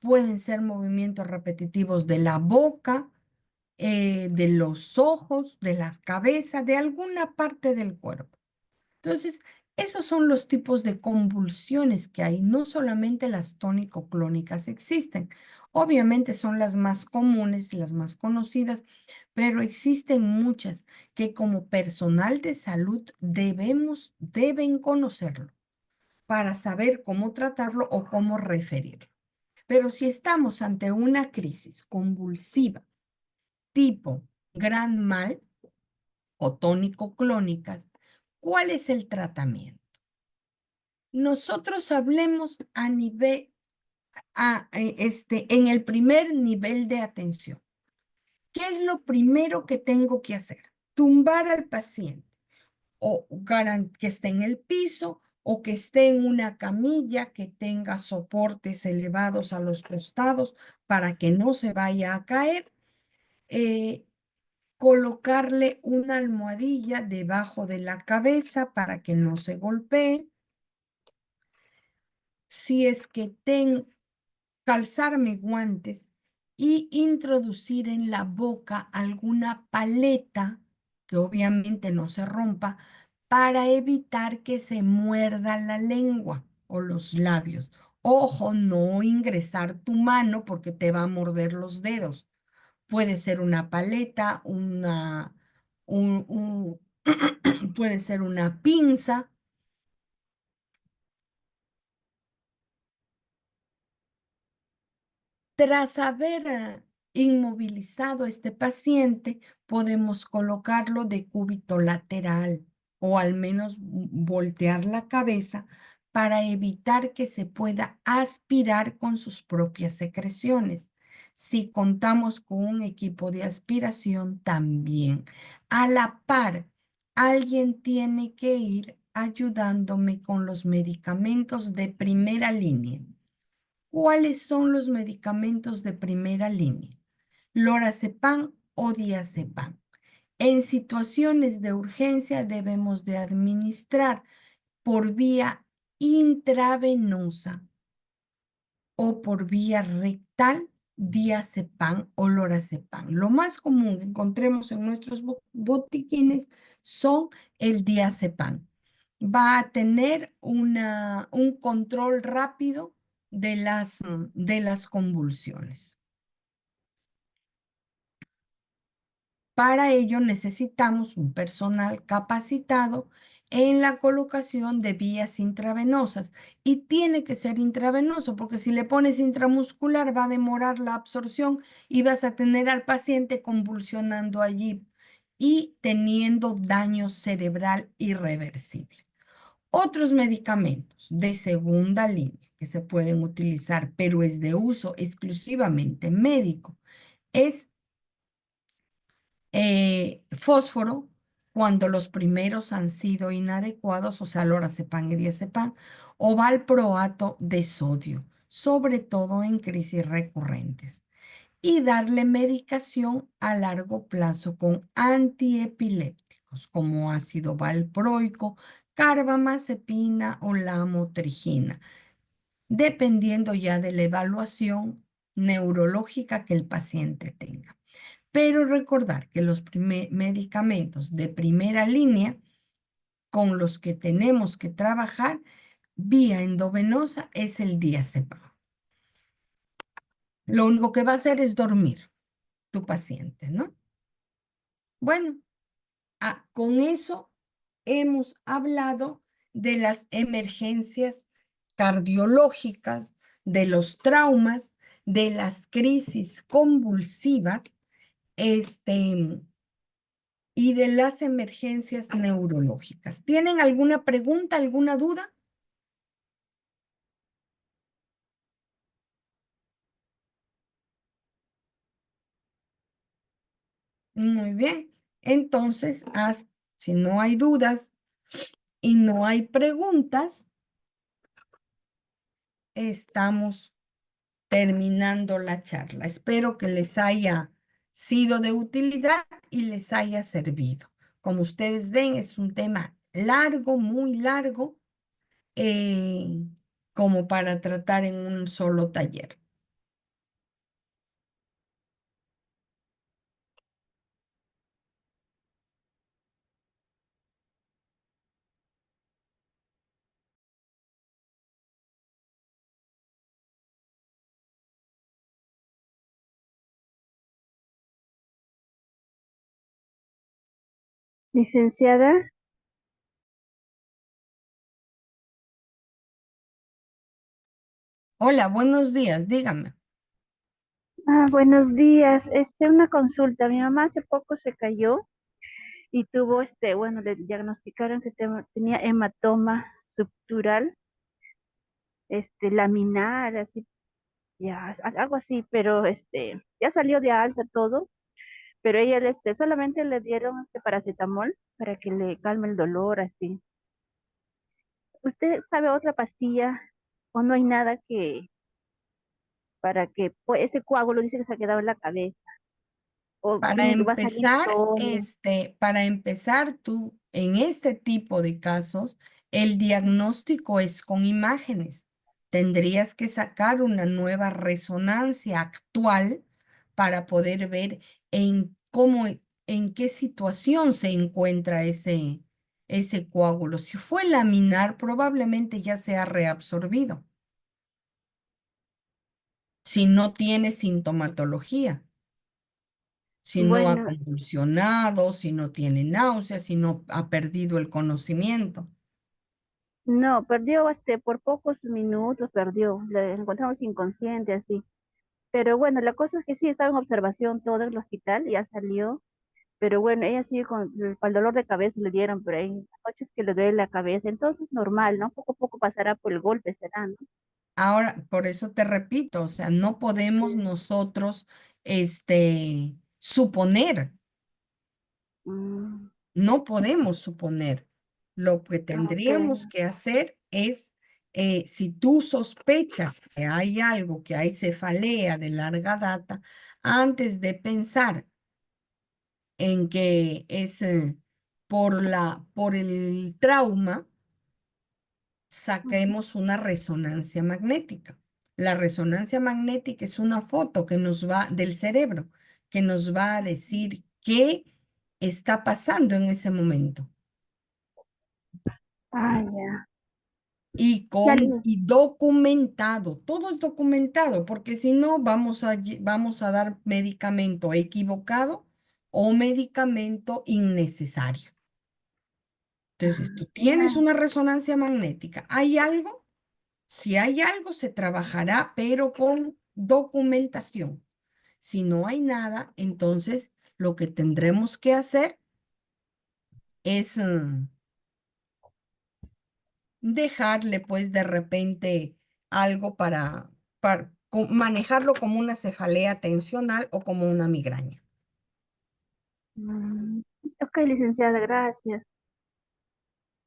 pueden ser movimientos repetitivos de la boca, de los ojos, de la cabeza, de alguna parte del cuerpo. Entonces, esos son los tipos de convulsiones que hay, no solamente las tónico-clónicas existen. Obviamente son las más comunes, las más conocidas, pero existen muchas que como personal de salud deben conocerlo para saber cómo tratarlo o cómo referirlo. Pero si estamos ante una crisis convulsiva tipo gran mal o tónico-clónicas, ¿cuál es el tratamiento? Nosotros hablemos en el primer nivel de atención. ¿Qué es lo primero que tengo que hacer? Tumbar al paciente o que esté en el piso o que esté en una camilla que tenga soportes elevados a los costados para que no se vaya a caer. Colocarle una almohadilla debajo de la cabeza para que no se golpee. Si es que calzarme guantes y introducir en la boca alguna paleta que obviamente no se rompa para evitar que se muerda la lengua o los labios. Ojo, no ingresar tu mano porque te va a morder los dedos. Puede ser una paleta, puede ser una pinza. Tras haber inmovilizado a este paciente, podemos colocarlo de cúbito lateral o al menos voltear la cabeza para evitar que se pueda aspirar con sus propias secreciones. Si contamos con un equipo de aspiración, también. A la par, alguien tiene que ir ayudándome con los medicamentos de primera línea. ¿Cuáles son los medicamentos de primera línea? Lorazepam o diazepam. En situaciones de urgencia debemos de administrar por vía intravenosa o por vía rectal diazepam o lorazepam. Lo más común que encontremos en nuestros botiquines son el diazepam. Va a tener un control rápido de las convulsiones. Para ello necesitamos un personal capacitado en la colocación de vías intravenosas y tiene que ser intravenoso porque si le pones intramuscular va a demorar la absorción y vas a tener al paciente convulsionando allí y teniendo daño cerebral irreversible. Otros medicamentos de segunda línea que se pueden utilizar, pero es de uso exclusivamente médico, es fósforo cuando los primeros han sido inadecuados, o sea, lorazepam y diazepam, o valproato de sodio, sobre todo en crisis recurrentes. Y darle medicación a largo plazo con antiepilépticos como ácido valproico, carbamazepina o lamotrigina, dependiendo ya de la evaluación neurológica que el paciente tenga. Pero recordar que los medicamentos de primera línea con los que tenemos que trabajar vía endovenosa es el diazepam. Lo único que va a hacer es dormir tu paciente, ¿no? Bueno, con eso hemos hablado de las emergencias cardiológicas, de los traumas, de las crisis convulsivas, y de las emergencias neurológicas. ¿Tienen alguna pregunta, alguna duda? Muy bien. Entonces, si no hay dudas y no hay preguntas, estamos terminando la charla. Espero que les haya sido de utilidad y les haya servido. Como ustedes ven, es un tema largo, muy largo, eh, como para tratar en un solo taller. Licenciada, Hola, buenos días, dígame. buenos días. Una consulta. Mi mamá hace poco se cayó y tuvo, bueno, le diagnosticaron que tenía hematoma subdural, laminar, así, ya, algo así, pero ya salió de alta todo, pero ella, solamente le dieron paracetamol para que le calme el dolor, así. ¿Usted sabe otra pastilla o no hay nada para que, pues, ese coágulo dice que se ha quedado en la cabeza? O va a salir solo. Para empezar, tú, en este tipo de casos, el diagnóstico es con imágenes. Tendrías que sacar una nueva resonancia actual para poder ver en qué situación se encuentra ese coágulo. Si fue laminar, probablemente ya se ha reabsorbido, si no tiene sintomatología. Si no ha Bueno, convulsionado, si no tiene náuseas, si no ha perdido el conocimiento. no, perdió por pocos minutos, perdió. Le encontramos inconsciente, así. Pero bueno, la cosa es que sí estaba en observación todo en el hospital, ya salió. Pero bueno, ella sigue con el dolor de cabeza le dieron, pero hay noches que le duele la cabeza. Entonces, normal, ¿no? Poco a poco pasará por el golpe, será, ¿no? Ahora, por eso te repito, o sea, no podemos nosotros, suponer, Mm, no podemos suponer. Lo que ok. tendríamos que hacer es, si tú sospechas que hay algo, que hay cefalea de larga data, antes de pensar en que es por el trauma, saquemos una resonancia magnética. La resonancia magnética es una foto que nos va del cerebro, que nos va a decir qué está pasando en ese momento. Ah, ya. Ya le- Y documentado, todo es documentado, porque si no vamos a dar medicamento equivocado o medicamento innecesario. Entonces, tú tienes ya. una resonancia magnética. ¿Hay algo? Si hay algo, se trabajará, pero con documentación. Si no hay nada, entonces lo que tendremos que hacer es dejarle, pues, de repente algo para manejarlo como una cefalea tensional o como una migraña. Mm, ok, licenciada, gracias.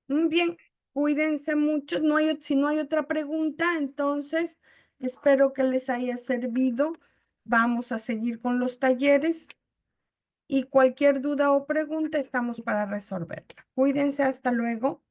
Bien, cuídense mucho. Si no hay otra pregunta, entonces espero que les haya servido. Vamos a seguir con los talleres y cualquier duda o pregunta estamos para resolverla. Cuídense, hasta luego.